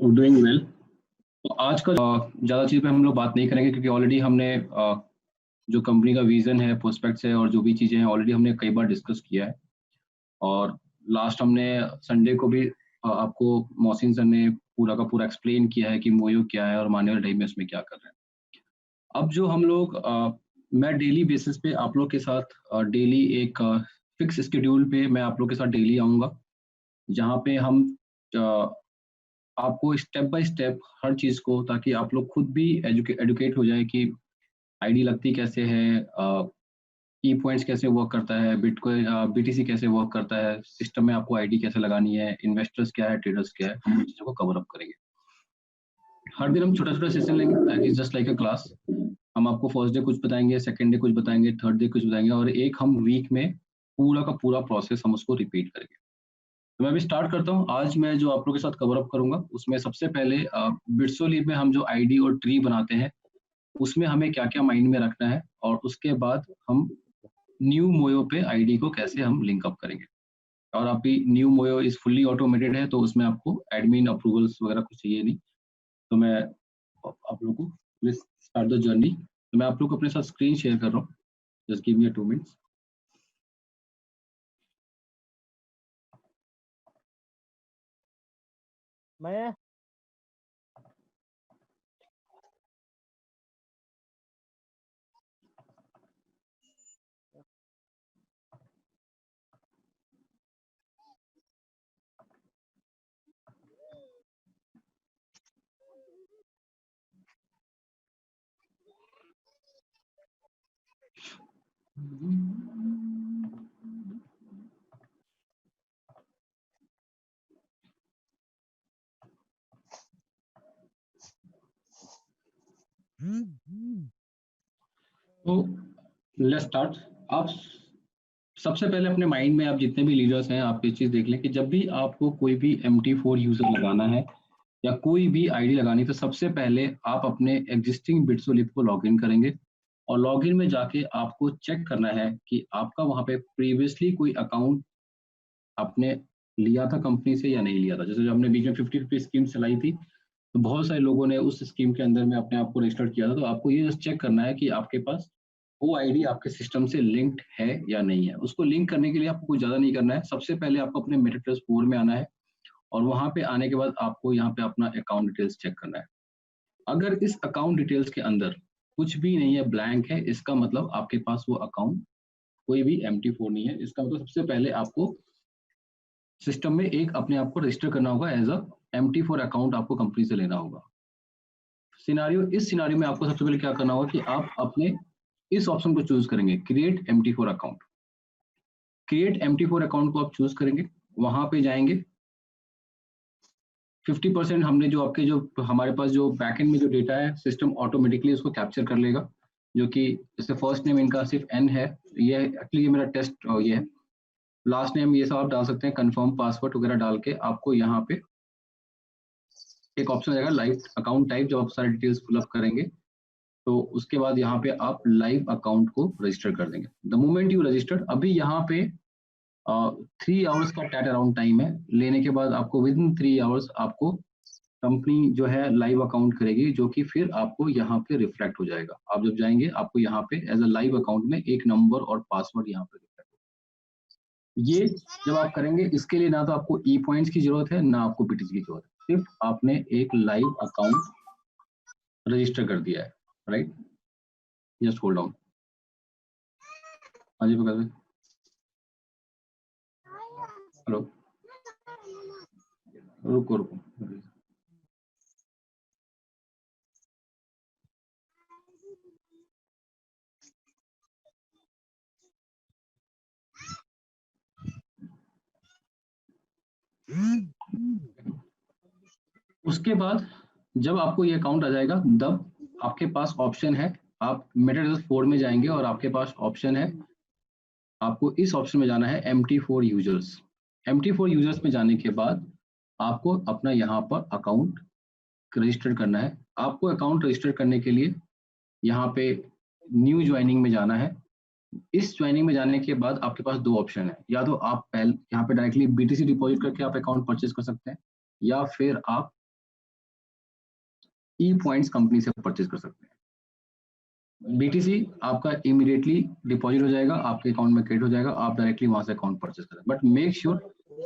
Doing well. तो आज का ज़्यादा चीज़ पे हम लोग बात नहीं करेंगे क्योंकि ऑलरेडी हमने जो कंपनी का विज़न है, प्रोस्पेक्ट्स है और जो भी चीज़ें हैं ऑलरेडी हमने कई बार डिस्कस किया है। और लास्ट हमने संडे को भी आपको मोहसिन सर ने पूरा का पूरा एक्सप्लेन किया है कि मोयो क्या है और हम आने वाले टाइम में उसमें क्या कर रहे हैं। अब जो हम लोग मैं डेली बेसिस पे आप लोग के साथ डेली एक फिक्स शेड्यूल पे मैं आप लोग के साथ डेली आऊँगा, जहाँ पे हम अ, आपको स्टेप बाय स्टेप हर चीज़ को, ताकि आप लोग खुद भी एडुकेट हो जाए कि आईडी लगती कैसे है, की पॉइंट्स कैसे वर्क करता है, बिटकॉइन बीटीसी कैसे वर्क करता है, सिस्टम में आपको आईडी कैसे लगानी है, इन्वेस्टर्स क्या है, ट्रेडर्स क्या है, हम उन चीज़ों को कवर अप करेंगे। हर दिन हम छोटा-छोटा सेशन लेंगे, that is just like a class. हम आपको फर्स्ट डे कुछ बताएँगे, सेकंड डे कुछ बताएँगे, थर्ड डे कुछ बताएँगे और एक हम वीक में पूरा का पूरा प्रोसेस हम उसको रिपीट करेंगे। तो मैं अभी स्टार्ट करता हूँ। आज मैं जो आप लोगों के साथ कवर अप करूँगा, उसमें सबसे पहले बिट्सोलीप में हम जो आईडी और ट्री बनाते हैं, उसमें हमें क्या-क्या माइंड में रखना है और उसके बाद हम न्यू मोयो पे आईडी को कैसे हम लिंक अप करेंगे। और अभी न्यू मोयो इज़ फुल्ली ऑटोमेटेड है, तो उसमें आपको एडमिन अप्रूवल्स वगैरह कुछ चाहिए नहीं। तो मैं आप लोगों को प्लीज़ स्टार्ट द जर्नी। तो मैं आप लोग को अपने साथ स्क्रीन शेयर कर रहा हूँ। जस्ट गिव मी अ 2 मिनट्स। मैं तो लेट्स स्टार्ट। आप सबसे पहले अपने माइंड में आप जितने भी लीडर्स हैं, आप ये चीज़ देख लें कि जब भी आपको कोई भी MT4 यूज़र लगाना है या कोई भी आईडी लगानी है, तो सबसे पहले आप अपने एग्जिस्टिंग बिट्सोलिप को लॉगिन करेंगे और लॉगिन में जाके आपको चेक करना है कि आपका वहाँ पे प्रीवियसली कोई अकाउंट आपने लिया था कंपनी से या नहीं लिया था। जैसे जो हमने बीच में 50-50 स्कीम चलाई थी, तो बहुत सारे लोगों ने उस स्कीम के अंदर में अपने आप को रजिस्टर्ड किया था। तो आपको ये जस्ट चेक करना है कि आपके पास वो आईडी आपके सिस्टम से लिंक्ड है या नहीं है। उसको लिंक करने के लिए आपको कुछ ज़्यादा नहीं करना है। सबसे पहले आपको अपने मेटाट्रस्ट 4 में आना है और वहाँ पे आने के बाद आपको यहाँ पे अपना अकाउंट डिटेल्स चेक करना है। अगर इस अकाउंट डिटेल्स के अंदर कुछ भी नहीं है, ब्लैंक है, इसका मतलब आपके पास वो अकाउंट कोई भी MT4 नहीं है। इसका मतलब सबसे पहले आपको सिस्टम में एक अपने आप को रजिस्टर करना होगा एज़ अ MT4 अकाउंट, आपको कंपनी से लेना होगा। इस सिनेरियो में आपको सबसे पहले क्या करना होगा कि आप अपने इस ऑप्शन को चूज़ करेंगे, create MT4 account. Create MT4 account को आप चूज़ करेंगे, वहाँ पे जाएँगे। 50% हमने जो आपके जो हमारे पास जो बैकएंड में जो डेटा है, सिस्टम ऑटोमेटिकली उसको कैप्चर कर लेगा, जो कि जैसे फर्स्ट नेम इनका सिर्फ एन है। ये एक्चुअली ये मेरा टेस्ट ये है। लास्ट नेम ये सब आप डाल सकते हैं, कंफर्म पासवर्ड वगैरह डाल के आपको यहाँ पे एक ऑप्शन आएगा लाइव अकाउंट टाइप। जब आप सारे डिटेल्स फिल अप करेंगे तो उसके बाद यहाँ पे आप लाइव अकाउंट को रजिस्टर कर देंगे। द मोमेंट यू रजिस्टर्ड, अभी यहाँ पे 3 आवर्स का टैट अराउंड टाइम है। लेने के बाद आपको विद इन 3 आवर्स आपको कंपनी जो है लाइव अकाउंट करेगी, जो कि फिर आपको यहाँ पे रिफ्लेक्ट हो जाएगा। आप जब जाएंगे आपको यहाँ पे एज अ लाइव अकाउंट में एक नंबर और पासवर्ड यहाँ पे रिफ्लेक्ट होगा। ये जब आप करेंगे, इसके लिए ना तो आपको ई पॉइंट्स की जरूरत है, ना आपको बीटीसी की जरूरत है। सिर्फ आपने एक लाइव अकाउंट रजिस्टर कर दिया है, राइट। Just hold on. हाँ जी पकड़। हेलो, रुको रुको। उसके बाद जब आपको ये अकाउंट आ जाएगा, तब आपके पास ऑप्शन है, आप मेटाट्रस्ट 4 में जाएंगे और आपके पास ऑप्शन है, आपको इस ऑप्शन में जाना है MT4 यूजर्स। MT4 यूजर्स में जाने के बाद आपको अपना यहाँ पर अकाउंट रजिस्टर करना है। आपको अकाउंट रजिस्टर करने के लिए यहाँ पे न्यू ज्वाइनिंग में जाना है। इस ज्वाइनिंग में जाने के बाद आपके पास 2 ऑप्शन है, या तो आप पहले यहाँ पे डायरेक्टली BTC डिपॉजिट करके आप अकाउंट परचेज कर सकते हैं, या फिर आप ई पॉइंट्स कंपनी से परचेज कर सकते हैं। BTC आपका इमीडिएटली डिपॉजिट हो जाएगा, आपके अकाउंट में क्रेडिट हो जाएगा, आप डायरेक्टली वहां से अकाउंट परचेज करें। बट मेक श्योर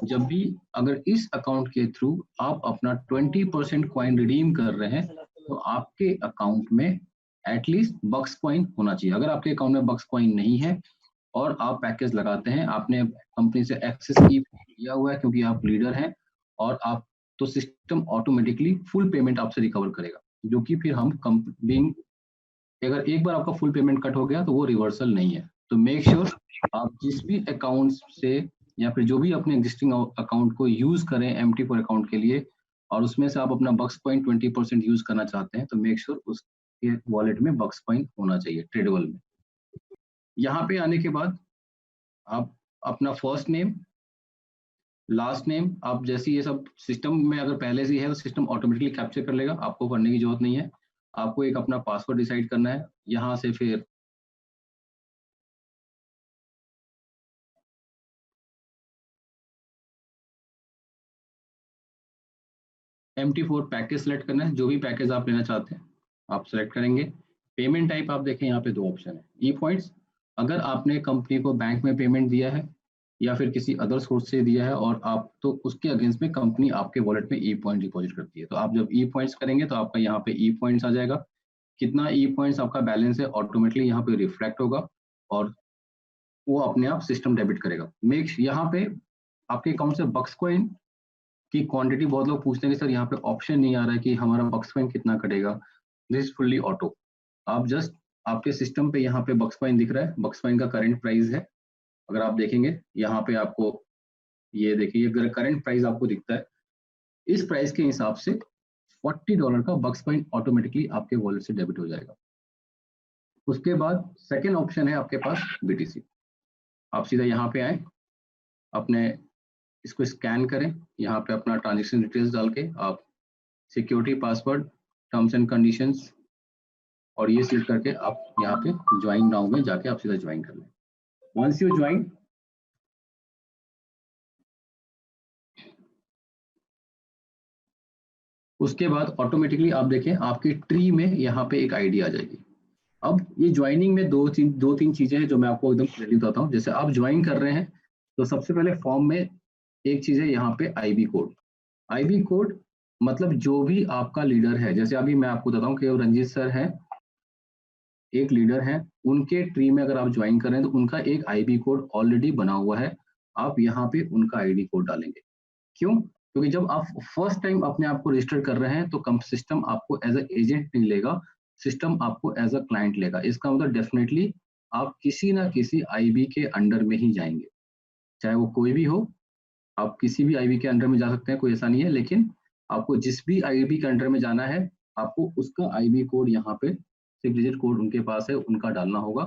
जब भी अगर इस अकाउंट के थ्रू आप अपना 20% कॉइन रिडीम कर रहे हैं तो आपके अकाउंट में एटलीस्ट बक्स कॉइन होना चाहिए। अगर आपके अकाउंट में बक्स कॉइन नहीं है और आप पैकेज लगाते हैं, आपने कंपनी से एक्सेस की लिया हुआ है क्योंकि आप लीडर हैं और आप, तो सिस्टम ऑटोमेटिकली फुल पेमेंट आपसे रिकवर करेगा, जो कि फिर हम कंपनी, अगर एक बार आपका फुल पेमेंट कट हो गया तो वो रिवर्सल नहीं है। तो मेक श्योर आप जिस भी अकाउंट से या फिर जो भी अपने एग्जिस्टिंग अकाउंट को यूज करें MT4 अकाउंट के लिए और उसमें से आप अपना बक्स कॉइन 20% यूज करना चाहते हैं तो मेक श्योर उसके वॉलेट में बक्स कॉइन होना चाहिए ट्रेडेबल में। यहाँ पे आने के बाद आप अपना फर्स्ट नेम, लास्ट नेम, आप जैसे ये सब सिस्टम में अगर पहले से ही है तो सिस्टम ऑटोमेटिकली कैप्चर कर लेगा, आपको करने की जरूरत नहीं है। आपको एक अपना पासवर्ड डिसाइड करना है। यहाँ से फिर MT4 पैकेज सेलेक्ट करना है, जो भी पैकेज आप लेना चाहते हैं आप सेलेक्ट करेंगे। पेमेंट टाइप आप देखें यहाँ पे दो ऑप्शन है। ई पॉइंट्स, अगर आपने कंपनी को बैंक में पेमेंट दिया है या फिर किसी अदर सोर्स से दिया है और आप, तो उसके अगेंस्ट में कंपनी आपके वॉलेट में ई पॉइंट डिपॉजिट करती है। तो आप जब ई पॉइंट्स करेंगे तो आपका यहाँ पे ई पॉइंट्स आ जाएगा, कितना ई पॉइंट्स आपका बैलेंस है ऑटोमेटिकली यहाँ पे रिफ्लेक्ट होगा और वो अपने आप सिस्टम डेबिट करेगा। यहाँ पे आपके अकाउंट से बक्स कॉइन की क्वांटिटी, बहुत लोग पूछते हैं कि सर यहाँ पे ऑप्शन नहीं आ रहा है कि हमारा बक्स कॉइन कितना कटेगा। This is fully auto. आप जस्ट, आपके सिस्टम पे यहाँ पे बक्स कॉइन दिख रहा है, बक्स कॉइन का करंट प्राइस है। अगर आप देखेंगे यहाँ पे आपको, ये देखिए अगर करंट प्राइस आपको दिखता है, इस प्राइस के हिसाब से $40 का बक्स कॉइन ऑटोमेटिकली आपके वॉलेट से डेबिट हो जाएगा। उसके बाद सेकेंड ऑप्शन है आपके पास BTC। आप सीधा यहाँ पे आए, अपने इसको स्कैन करें, यहाँ पे अपना ट्रांजेक्शन डिटेल्स डाल के आप security, password, terms and conditions और ये सिलेक्ट करके आप यहाँ पे ज्वाइन नाउ में जाके आप सीधा ज्वाइन कर लें। वंस यू ज्वाइन, उसके बाद ऑटोमेटिकली आप देखें आपकी ट्री में यहाँ पे एक आईडी आ जाएगी। अब ये ज्वाइनिंग में दो तीन चीजें हैं जो मैं आपको एकदम क्लियरली बताता हूँ। जैसे आप ज्वाइन कर रहे हैं तो सबसे पहले फॉर्म में एक चीज है यहाँ पे IB कोड। IB कोड मतलब जो भी आपका लीडर है, जैसे अभी मैं आपको बताता हूँ कि रंजीत सर है, एक लीडर है, उनके ट्री में अगर आप ज्वाइन करें तो उनका एक IB कोड ऑलरेडी बना हुआ है। आप यहाँ पे उनका ID कोड डालेंगे। क्यों? क्योंकि जब आप फर्स्ट टाइम अपने आप को रजिस्टर कर रहे हैं तो कम सिस्टम आपको एज अ एजेंट नहीं लेगा, सिस्टम आपको एज अ क्लाइंट लेगा। इसका मतलब डेफिनेटली आप किसी ना किसी IB के अंडर में ही जाएंगे, चाहे वो कोई भी हो। आप किसी भी IB के अंडर में जा सकते हैं, कोई ऐसा नहीं है, लेकिन आपको जिस भी IB के अंडर में जाना है आपको उसका IB कोड यहाँ पे 6 डिजिट कोड उनके पास है, उनका डालना होगा।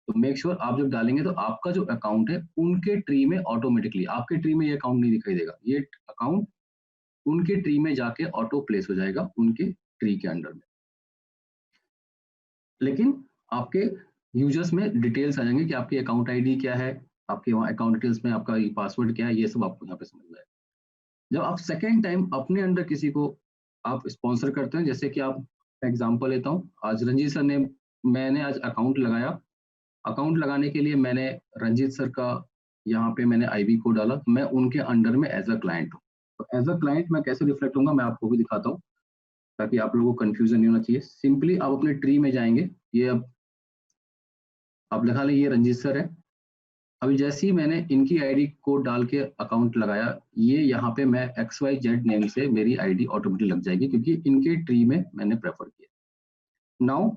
तो मेक श्योर आप जब डालेंगे तो आपका जो अकाउंट है उनके ट्री में ऑटोमेटिकली, आपके ट्री में ये अकाउंट नहीं दिखाई देगा, ये अकाउंट उनके ट्री में जाके ऑटो प्लेस हो जाएगा उनके ट्री के अंडर में। लेकिन आपके यूजर्स में डिटेल्स आ जाएंगे कि आपकी अकाउंट ID क्या है, आपके वहाँ अकाउंट डिटेल्स में आपका पासवर्ड क्या है, ये सब आपको यहाँ पे समझ में आएगा। जब आप सेकेंड टाइम अपने अंडर किसी को आप स्पॉन्सर करते हैं, जैसे कि आप एग्जांपल लेता हूँ, आज रंजीत सर ने, मैंने आज अकाउंट लगाया, अकाउंट लगाने के लिए मैंने रंजीत सर का यहाँ पे मैंने IB कोड डाला, तो मैं उनके अंडर में एज अ क्लाइंट हूँ। तो एज अ क्लाइंट मैं कैसे रिफ्लेक्ट होऊंगा मैं आपको भी दिखाता हूँ ताकि आप लोगों को कंफ्यूजन नहीं होना चाहिए। सिंपली आप अपने ट्री में जाएंगे, ये अब आप लिखा लें ये रंजीत सर है। अभी जैसे ही मैंने इनकी ID कोड डाल के अकाउंट लगाया, ये यहाँ पे मैं XYZ नेम से मेरी ID ऑटोमेटिक लग जाएगी क्योंकि इनके ट्री में मैंने प्रेफर किया। नाउ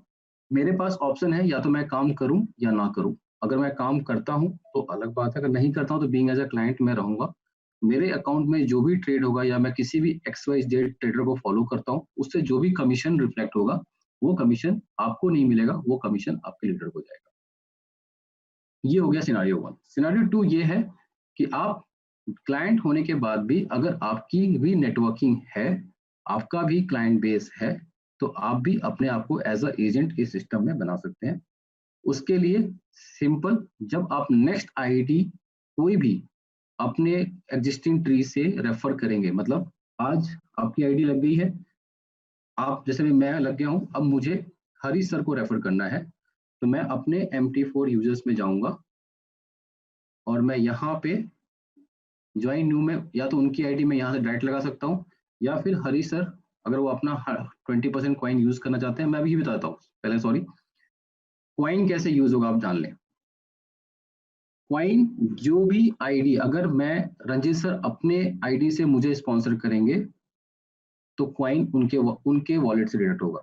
मेरे पास ऑप्शन है, या तो मैं काम करूं या ना करूं। अगर मैं काम करता हूं तो अलग बात है, अगर नहीं करता हूं तो बीइंग एज अ क्लाइंट मैं रहूंगा। मेरे अकाउंट में जो भी ट्रेड होगा या मैं किसी भी XYZ ट्रेडर को फॉलो करता हूं, उससे जो भी कमीशन रिफ्लेक्ट होगा वो कमीशन आपको नहीं मिलेगा, वो कमीशन आपके लीडर को जाएगा। ये हो गया सिनारियो 1। सिनारियो 2 ये है कि आप क्लाइंट होने के बाद भी अगर आपकी भी नेटवर्किंग है, आपका भी क्लाइंट बेस है, तो आप भी अपने आप को एज अ एजेंट इस सिस्टम में बना सकते हैं। उसके लिए सिंपल, जब आप नेक्स्ट ID कोई भी अपने एग्जिस्टिंग ट्री से रेफर करेंगे, मतलब आज आपकी ID लग गई है, आप जैसे भी मैं लग गया हूँ, अब मुझे हरीश सर को रेफर करना है, तो मैं अपने MT4 यूजर्स में जाऊंगा और मैं यहाँ पे ज्वाइन न्यू में या तो उनकी आईडी में यहाँ से डायरेक्ट लगा सकता हूँ, या फिर हरीश सर अगर वो अपना 20% कॉइन यूज करना चाहते हैं, मैं भी बताता हूँ पहले, सॉरी, कॉइन कैसे यूज होगा आप जान लें। कॉइन जो भी आईडी, अगर मैं रंजीत सर अपने आईडी से मुझे स्पॉन्सर करेंगे तो कॉइन उनके वॉलेट से डिडक्ट होगा।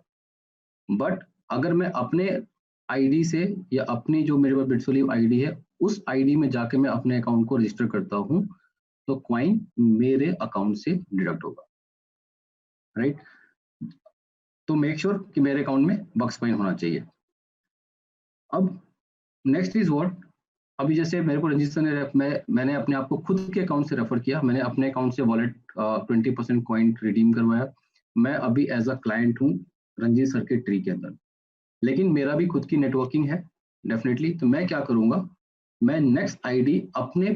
बट अगर मैं अपने आईडी से या अपनी जो मेरे पास बिटसोलिव आईडी है उस आईडी में जाके मैं अपने अकाउंट को रजिस्टर करता हूँ, तो कॉइन मेरे अकाउंट से डिडक्ट होगा, राइट। तो मेक श्योर कि मेरे अकाउंट में बक्स कॉइन होना चाहिए। अब नेक्स्ट इज व्हाट, अभी जैसे मेरे को रंजीत सर ने मैंने अपने आप को खुद के अकाउंट से रेफर किया, मैंने अपने अकाउंट से वॉलेट 20% कॉइन रिडीम करवाया। मैं अभी एज अ क्लाइंट हूँ रंजीत सर के ट्री के अंदर, लेकिन मेरा भी खुद की नेटवर्किंग है डेफिनेटली। तो मैं क्या करूंगा, मैं नेक्स्ट आईडी अपने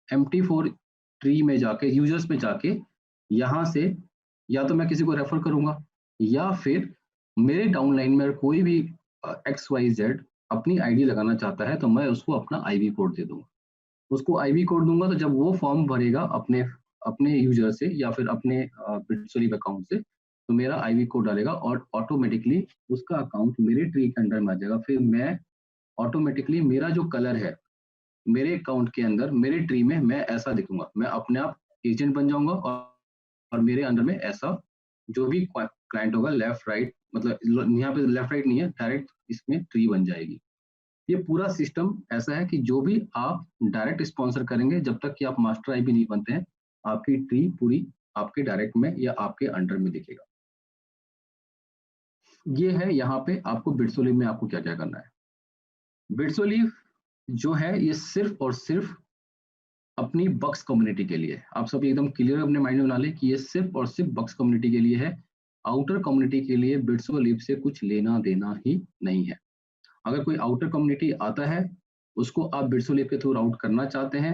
MT4 ट्री में जाके, यूजर्स में जाके, यहाँ से या तो मैं किसी को रेफर करूंगा, या फिर मेरे डाउनलाइन में कोई भी XYZ अपनी आईडी लगाना चाहता है तो मैं उसको अपना आईवी कोड दे दूंगा। उसको आईवी कोड दूंगा, तो जब वो फॉर्म भरेगा अपने अपने यूजर से या फिर अपने बिटसोलिव अकाउंट से, तो मेरा आईवी कोड डालेगा और ऑटोमेटिकली उसका अकाउंट मेरे ट्री के अंडर में आ जाएगा। फिर मैं ऑटोमेटिकली, मेरा जो कलर है मेरे अकाउंट के अंदर, मेरे ट्री में मैं ऐसा दिखूंगा, मैं अपने आप एजेंट बन जाऊंगा, और मेरे अंडर में ऐसा जो भी क्लाइंट होगा लेफ्ट राइट, मतलब यहाँ पे लेफ्ट राइट नहीं है, डायरेक्ट इसमें ट्री बन जाएगी। ये पूरा सिस्टम ऐसा है कि जो भी आप डायरेक्ट स्पॉन्सर करेंगे, जब तक कि आप मास्टर आईपी नहीं बनते हैं, आपकी ट्री पूरी आपके डायरेक्ट में या आपके अंडर में दिखेगा। ये है यहाँ पे आपको बिटसोलिव में आपको क्या क्या करना है। बिटसोलिव जो है ये सिर्फ और सिर्फ अपनी बक्स कम्युनिटी के लिए है। आप सब एकदम क्लियर अपने माइंड में बना लें कि ये सिर्फ और सिर्फ बक्स कम्युनिटी के लिए है। आउटर कम्युनिटी के लिए बिट्सोलिव से कुछ लेना देना ही नहीं है। अगर कोई आउटर कम्युनिटी आता है, उसको आप बिट्सोलिव के थ्रू राउट करना चाहते हैं,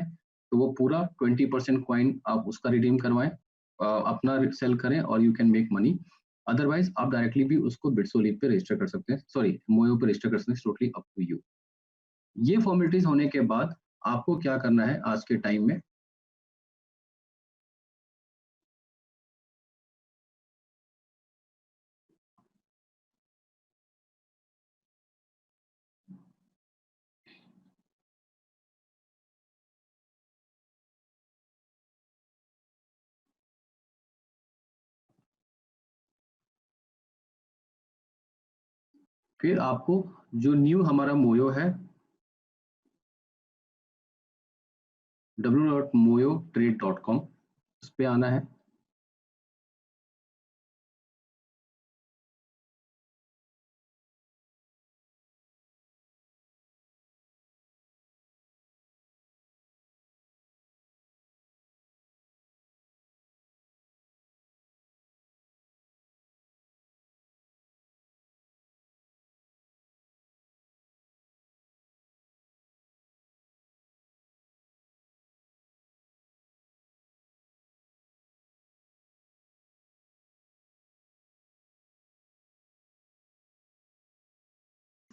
तो वो पूरा 20% कॉइन आप उसका रिडीम करवाएं, अपना सेल करें और you can make money. Otherwise आप डायरेक्टली भी उसको बिट्सोलिव पे रजिस्टर कर सकते हैं, सॉरी मोयो पे रजिस्टर कर सकते हैं, टोटली अप टू यू। ये फॉर्मेलिटीज होने के बाद आपको क्या करना है आज के टाइम में, फिर आपको जो न्यू हमारा मोयो है www.moyotrade.com, उस पे आना है।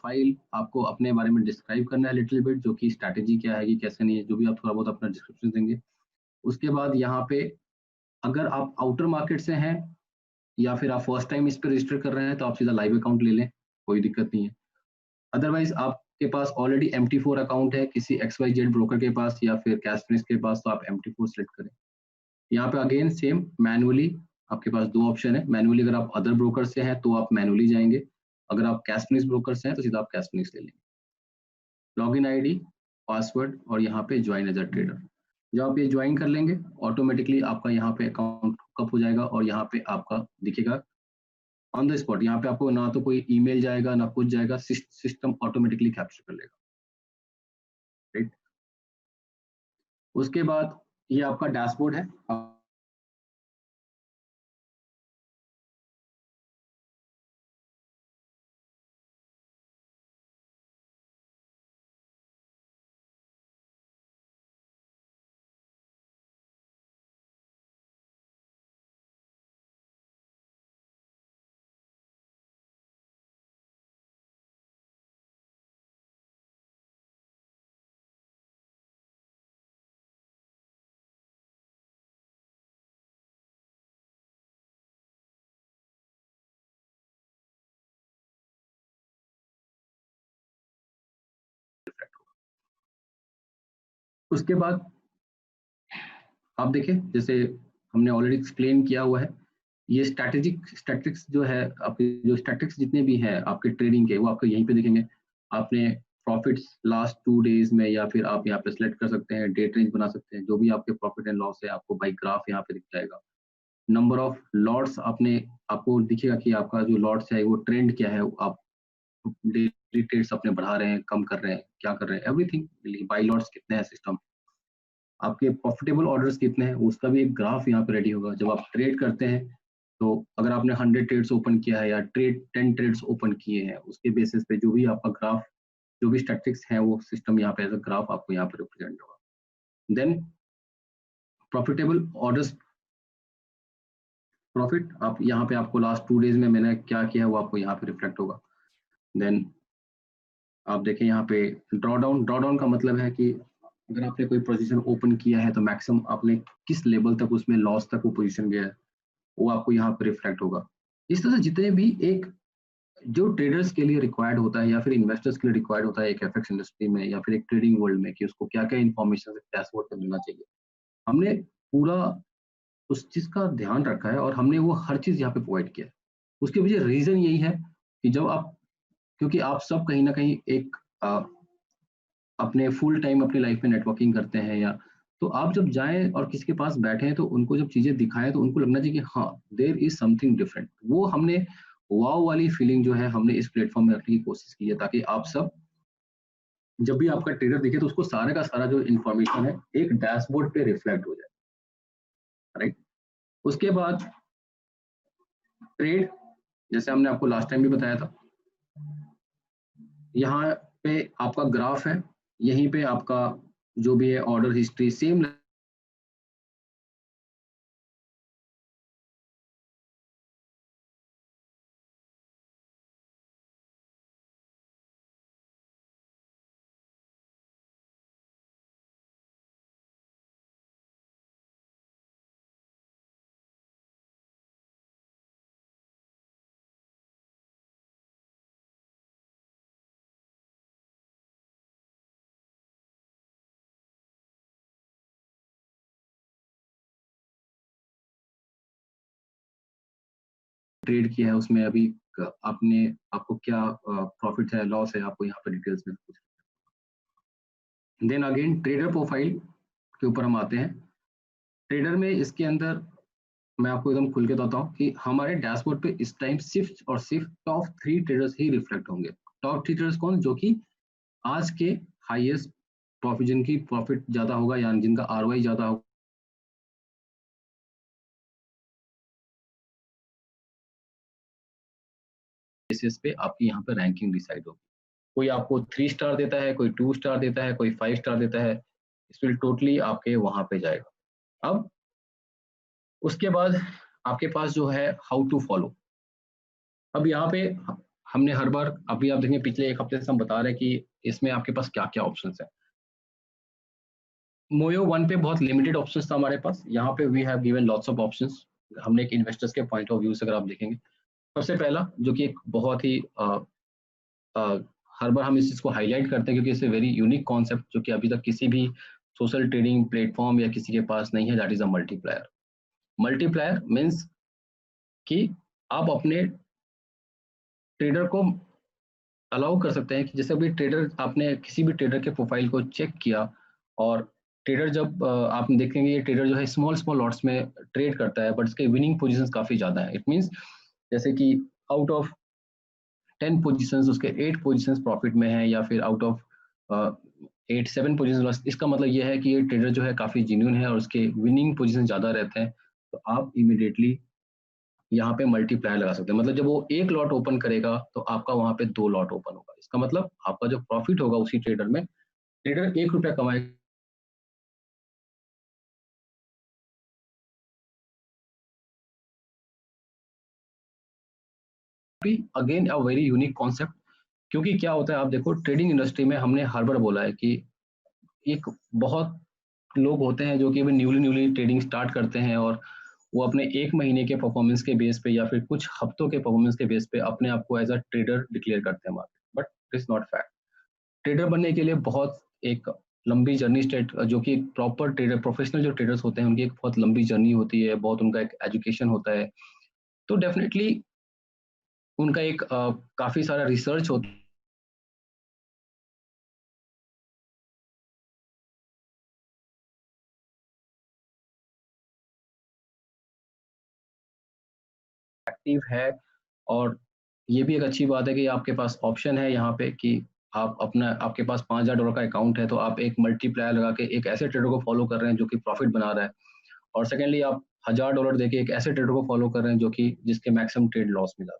फाइल आपको अपने बारे में डिस्क्राइब करना है लिटिल बिट, जो कि स्ट्रैटेजी क्या है, कैसे नहीं है, जो भी आप थोड़ा बहुत अपना डिस्क्रिप्शन देंगे। उसके बाद यहाँ पे अगर आप आउटर मार्केट से हैं या फिर आप फर्स्ट टाइम इस पर रजिस्टर कर रहे हैं, तो आप सीधा लाइव अकाउंट ले लें, कोई दिक्कत नहीं है। अदरवाइज आपके पास ऑलरेडी MT4 अकाउंट है किसी XYZ ब्रोकर के पास या फिर कैश फिनिश के पास, तो आप MT4 सेलेक्ट करें। यहाँ पे अगेन सेम मैनुअली आपके पास दो ऑप्शन है। मैनुअली अगर आप अदर ब्रोकर से हैं तो आप मैनुअली जाएंगे, अगर आप कैश फिनिश ब्रोकर से हैं तो सीधा आप कैश फिनिश ले लेंगे। लॉगिन आईडी, पासवर्ड और यहाँ पे ज्वाइन एज अ ट्रेडर, जब आप ये ज्वाइन कर लेंगे ऑटोमेटिकली आपका यहाँ पे अकाउंट कप हो जाएगा और यहाँ पे आपका दिखेगा ऑन द स्पॉट। यहाँ पे आपको ना तो कोई ईमेल जाएगा ना कुछ जाएगा, सिस्टम ऑटोमेटिकली कैप्चर कर लेगा, राइट। उसके बाद ये आपका डैशबोर्ड है। उसके बाद आप देखें, जैसे हमने ऑलरेडी एक्सप्लेन किया हुआ है, ये स्टैटिस्टिक्स जो है, आपके जो स्टैटिस्टिक्स जितने भी हैं आपके ट्रेडिंग के, वो आपको यहीं पे दिखेंगे। आपने प्रॉफिट्स लास्ट 2 डेज में, या फिर आप यहाँ पे सिलेक्ट कर सकते हैं, डेट रेंज बना सकते हैं, जो भी आपके प्रॉफिट एंड लॉस है आपको बाई ग्राफ यहाँ पे दिख जाएगा। नंबर ऑफ लॉट्स आपको दिखेगा कि आपका जो लॉट्स है वो ट्रेंड क्या है, आप डेली ट्रेड्स अपने बढ़ा रहे हैं, कम कर रहे हैं, क्या कर रहे हैं, एवरीथिंग। बाई लॉट्स कितने हैं सिस्टम, आपके प्रॉफिटेबल ऑर्डर्स कितने हैं, उसका भी एक ग्राफ यहाँ पे रेडी होगा। जब आप ट्रेड करते हैं, तो अगर आपने 100 ट्रेड्स ओपन किया है या 10 ट्रेड्स ओपन किए हैं, उसके बेसिस पे जो भी आपका ग्राफ, जो भी स्टैटिस्टिक्स है, वो सिस्टम यहाँ पे एज अ ग्राफ आपको यहाँ पे रिप्रेजेंट होगा। देन प्रॉफिटेबल ऑर्डर्स, प्रॉफिट आप यहाँ पे, आपको लास्ट 2 डेज में मैंने क्या किया है वो आपको यहाँ पे रिफ्लेक्ट होगा। देन आप देखें यहाँ पे ड्रॉ डाउन का मतलब है कि अगर आपने कोई पोजीशन ओपन किया है तो मैक्सिमम आपने किस लेवल तक उसमें लॉस तक वो पोजीशन गया है, वो आपको यहाँ पे रिफ्लेक्ट होगा। इस तरह से जितने भी एक जो ट्रेडर्स के लिए रिक्वायर्ड होता है या फिर इन्वेस्टर्स के लिए रिक्वायर्ड होता है एक एफएक्स इंडस्ट्री में या फिर एक ट्रेडिंग वर्ल्ड में, कि उसको क्या क्या इन्फॉर्मेशन डैशबोर्ड पे मिलना चाहिए, हमने पूरा उस चीज का ध्यान रखा है और हमने वो हर चीज यहाँ पे प्रोवाइड किया है। उसके पीछे रीजन यही है कि जब आप, क्योंकि आप सब कहीं ना कहीं एक अपने फुल टाइम अपनी लाइफ में नेटवर्किंग करते हैं, या तो आप जब जाएं और किसी के पास बैठे हैं तो उनको जब चीजें दिखाएं तो उनको लगना चाहिए कि हाँ, देयर इज समथिंग डिफरेंट। वो हमने वाव वाली फीलिंग जो है हमने इस प्लेटफॉर्म में रखने की कोशिश की है, ताकि आप सब जब भी आपका ट्रेडर दिखे तो उसको सारे का सारा जो इन्फॉर्मेशन है एक डैशबोर्ड पे रिफ्लेक्ट हो जाए, राइट। उसके बाद ट्रेड, जैसे हमने आपको लास्ट टाइम भी बताया था, यहाँ पे आपका ग्राफ है, यहीं पे आपका जो भी है ऑर्डर हिस्ट्री सेम ट्रेड किया है उसमें अभी आपने, आपको क्या प्रॉफिट है, लॉस है, आपको यहाँ पे डिटेल्स में कुछ। देन अगेन ट्रेडर प्रोफाइल के ऊपर हम आते हैं। ट्रेडर में इसके अंदर मैं आपको एकदम खुल के बताता हूँ कि हमारे डैशबोर्ड पे इस टाइम सिर्फ और सिर्फ टॉप 3 ट्रेडर्स ही रिफ्लेक्ट होंगे। टॉप 3 ट्रेडर्स कौन, जो कि आज के हाईएस्ट प्रॉफिट, जिनकी प्रॉफिट ज्यादा होगा या जिनका आरओआई ज्यादा होगा, बेसिस पे आपकी यहाँ पे रैंकिंग डिसाइड होगी। कोई आपको 3 स्टार देता है, कोई 2 स्टार देता है, कोई 5 स्टार देता है, इस विल टोटली आपके वहां पे जाएगा। अब उसके बाद आपके पास जो है हाउ टू फॉलो। अब यहाँ पे हमने हर बार, अभी आप देखेंगे पिछले 1 हफ्ते से हम बता रहे हैं कि इसमें आपके पास क्या क्या ऑप्शंस है। मोयो वन पे बहुत लिमिटेड ऑप्शंस था हमारे पास, यहाँ पे we have given lots of options. हमने एक इन्वेस्टर्स के पॉइंट ऑफ व्यू से अगर आप देखेंगे, सबसे पहला जो कि एक बहुत ही अ, हर बार हम इस चीज़ को हाईलाइट करते हैं क्योंकि it's a very unique concept जो कि अभी तक किसी भी सोशल ट्रेडिंग प्लेटफॉर्म या किसी के पास नहीं है, that is a multiplier. Multiplier means कि आप अपने ट्रेडर को अलाउ कर सकते हैं कि जैसे अभी ट्रेडर, आपने किसी भी ट्रेडर के प्रोफाइल को चेक किया और ट्रेडर जब आप देखेंगे ये ट्रेडर जो है स्मॉल स्मॉल लॉट्स में ट्रेड करता है, बट इसके विनिंग पोजीशंस काफ़ी ज़्यादा है। इट मीन्स जैसे कि आउट ऑफ 10 पोजीशंस उसके 8 पोजीशंस प्रॉफिट में है, या फिर आउट ऑफ 8 7 पोजीशन लॉस। इसका मतलब ये है कि ये ट्रेडर जो है काफ़ी जेन्युइन है और उसके विनिंग पोजीशन ज़्यादा रहते हैं, तो आप इमीडिएटली यहाँ पे मल्टीप्लायर लगा सकते हैं। मतलब जब वो एक लॉट ओपन करेगा तो आपका वहाँ पे 2 लॉट ओपन होगा। इसका मतलब आपका जो प्रॉफिट होगा उसी ट्रेडर में, ट्रेडर 1 रुपया कमाएगा, again a very unique concept. क्योंकि क्या होता है, आप देखो ट्रेडिंग इंडस्ट्री में हमने हर बार बोला है कि एक बहुत लोग होते हैं जो कि अभी न्यूली न्यूली ट्रेडिंग स्टार्ट करते हैं और वो अपने 1 महीने के परफॉर्मेंस के बेस पे या फिर कुछ हफ्तों के परफॉर्मेंस के बेस पे अपने आप को एज अ ट्रेडर डिक्लेयर करते हैं market, but it's not fact. Trader बनने के लिए बहुत एक लंबी जर्नी जो कि प्रॉपर ट्रेडर प्रोफेशनल जो ट्रेडर्स होते हैं उनकी एक बहुत लंबी जर्नी होती है, बहुत उनका एक एजुकेशन होता है, तो डेफिनेटली उनका एक काफ़ी सारा रिसर्च होता है एक्टिव है। और ये भी एक अच्छी बात है कि आपके पास ऑप्शन है यहाँ पे कि आप अपना आपके पास $5000 का अकाउंट है तो आप एक मल्टीप्लायर लगा के एक ऐसे ट्रेडर को फॉलो कर रहे हैं जो कि प्रॉफिट बना रहा है, और सेकेंडली आप $1000 देके एक ऐसे ट्रेडर को फॉलो कर रहे हैं जो कि जिसके मैक्सिमम ट्रेड लॉस मिला।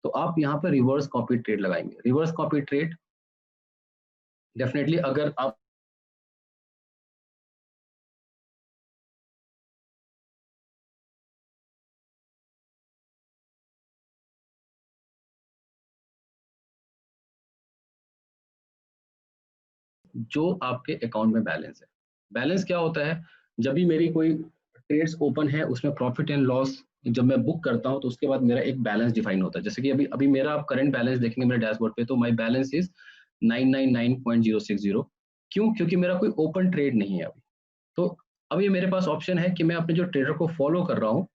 तो आप यहाँ पे रिवर्स कॉपी ट्रेड लगाएंगे। रिवर्स कॉपी ट्रेड डेफिनेटली अगर आप जो आपके अकाउंट में बैलेंस है, बैलेंस क्या होता है, जब भी मेरी कोई ट्रेड्स ओपन है उसमें प्रॉफिट एंड लॉस जब मैं बुक करता हूं तो उसके बाद मेरा एक बैलेंस डिफाइन होता है। जैसे कि अभी अभी मेरा आप करंट बैलेंस देखेंगे मेरे डैशबोर्ड पे, तो माय बैलेंस इज 999.060। क्यों? क्योंकि मेरा कोई ओपन ट्रेड नहीं है अभी। तो अब ये मेरे पास ऑप्शन है कि मैं अपने जो ट्रेडर को फॉलो कर रहा हूँ,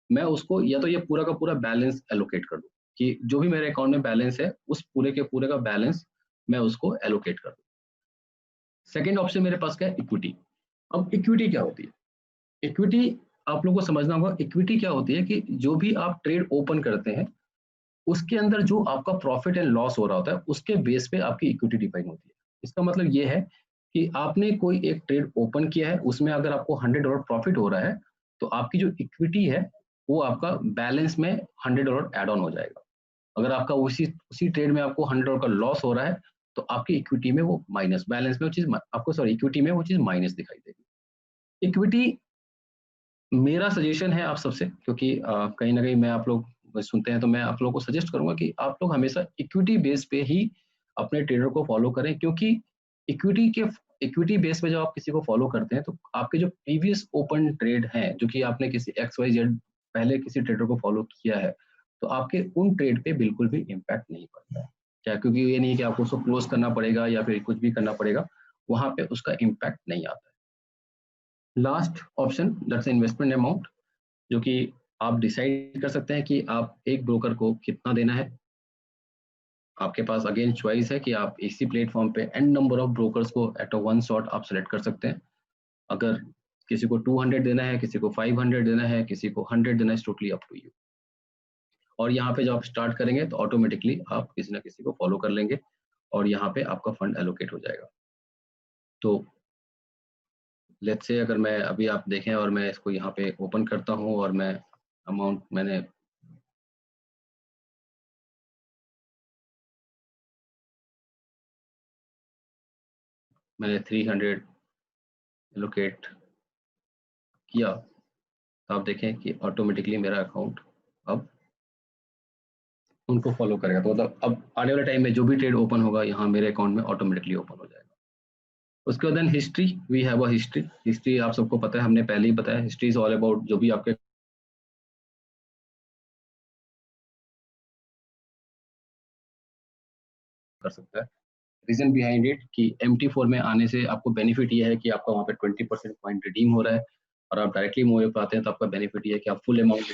मैं उसको या तो ये पूरा का पूरा बैलेंस एलोकेट कर दूं, कि जो भी मेरे अकाउंट में बैलेंस है उस पूरे के पूरे का बैलेंस मैं उसको एलोकेट कर दूं। सेकेंड ऑप्शन मेरे पास क्या है, इक्विटी। अब इक्विटी क्या होती है? इक्विटी आप लोगों को समझना होगा, इक्विटी क्या होती है कि जो भी आप ट्रेड ओपन करते हैं उसके अंदर जो आपका प्रॉफिट एंड लॉस हो रहा होता है उसके बेस पे आपकी इक्विटी डिफाइन होती है। इसका मतलब ये है कि आपने कोई एक ट्रेड ओपन किया है, उसमें अगर आपको $100 प्रॉफिट हो रहा है तो आपकी जो इक्विटी है वो आपका बैलेंस में $100 एड ऑन हो जाएगा। अगर आपका उसी उसी ट्रेड में आपको $100 का लॉस हो रहा है तो आपकी इक्विटी में वो माइनस, बैलेंस में वो चीज आपको, सॉरी, इक्विटी में वो चीज माइनस दिखाई देगी। इक्विटी मेरा सजेशन है आप सबसे, क्योंकि कहीं ना कहीं मैं आप लोग सुनते हैं तो मैं आप लोगों को सजेस्ट करूंगा कि आप लोग हमेशा इक्विटी बेस पे ही अपने ट्रेडर को फॉलो करें, क्योंकि इक्विटी के इक्विटी बेस पे जब आप किसी को फॉलो करते हैं तो आपके जो प्रीवियस ओपन ट्रेड हैं जो कि आपने किसी XYZ पहले किसी ट्रेडर को फॉलो किया है, तो आपके उन ट्रेड पे बिल्कुल भी इम्पैक्ट नहीं पड़ता है। क्या? क्योंकि ये नहीं है कि आपको उसको क्लोज करना पड़ेगा या फिर कुछ भी करना पड़ेगा, वहां पे उसका इम्पैक्ट नहीं आता है। Last option that's investment amount, जो कि आप डिसाइड कर सकते हैं कि आप एक ब्रोकर को कितना देना है। आपके पास अगेन चॉइस है कि आप इसी प्लेटफॉर्म पे एन नंबर ऑफ ब्रोकर्स को एट अ वन शॉट आप सेलेक्ट कर सकते हैं। अगर किसी को 200 देना है, किसी को 500 देना है, किसी को 100 देना है, टोटली अप टू यू। और यहाँ पे जब आप स्टार्ट करेंगे तो ऑटोमेटिकली आप किसी ना किसी को फॉलो कर लेंगे और यहाँ पे आपका फंड एलोकेट हो जाएगा। तो लेट्स से अगर मैं अभी आप देखें और मैं इसको यहाँ पे ओपन करता हूँ और मैं अमाउंट मैंने 300 एलोकेट किया, तो आप देखें कि ऑटोमेटिकली मेरा अकाउंट अब उनको फॉलो करेगा। तो मतलब अब आने वाले टाइम में जो भी ट्रेड ओपन होगा यहाँ मेरे अकाउंट में ऑटोमेटिकली ओपन हो जाएगा। उसके बाद history, we have a history. History आप सबको पता है, हमने पहले ही बताया, हिस्ट्री इज ऑल अबाउट जो भी आपके कर सकता है। रीजन बिहाइंड इट कि MT4 में आने से आपको बेनिफिट ये है कि आपका वहाँ पे 20% पॉइंट रिडीम हो रहा है, और आप डायरेक्टली मोयो पे आते हैं तो आपका बेनिफिट ये है कि आप फुल अमाउंट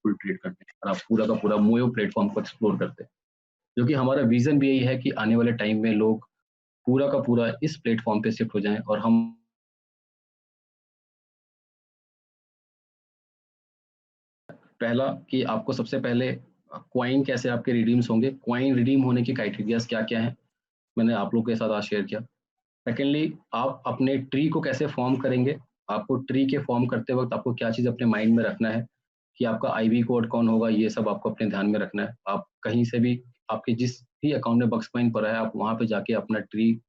फुल ट्रेड करते हैं और आप पूरा का पूरा मोयो प्लेटफॉर्म को एक्सप्लोर करते हैं। जो कि हमारा विजन भी यही है कि आने वाले टाइम में लोग पूरा का पूरा इस प्लेटफॉर्म पे शिफ्ट हो जाएं। और हम पहला कि आपको सबसे पहले क्वाइन कैसे आपके रिडीम्स होंगे, क्वाइन रिडीम होने की क्राइटेरियाज क्या क्या है, मैंने आप लोग के साथ आज शेयर किया। सेकेंडली, आप अपने ट्री को कैसे फॉर्म करेंगे, आपको ट्री के फॉर्म करते वक्त आपको क्या चीज़ अपने माइंड में रखना है कि आपका IV कोड कौन होगा, ये सब आपको अपने ध्यान में रखना है। आप कहीं से भी आपके जिस भी अकाउंट में बक्स कॉइन पड़ा है आप वहाँ पे जाके अपना ट्री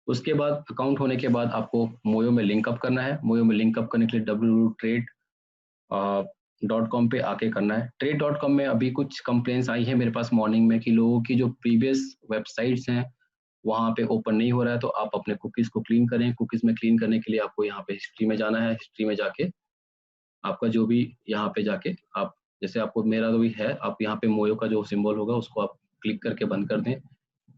उसके बाद अकाउंट होने के बाद आपको मोयो में लिंकअप करना है। मोयो में लिंकअप करने के लिए www.trade.com पे आके करना है। trade.com में अभी कुछ कंप्लेंट्स आई है मेरे पास मॉर्निंग में कि लोगों की जो प्रीवियस वेबसाइट्स हैं वहाँ पे ओपन नहीं हो रहा है, तो आप अपने कुकीज़ को क्लीन करें। कुकीज़ में क्लीन करने के लिए आपको यहाँ पे हिस्ट्री में जाना है। हिस्ट्री में जाके आपका जो भी यहाँ पे जाके आप, जैसे आपको मेरा तो भी है, आप यहाँ पे मोयो का जो सिंबल होगा उसको आप क्लिक करके बंद कर दें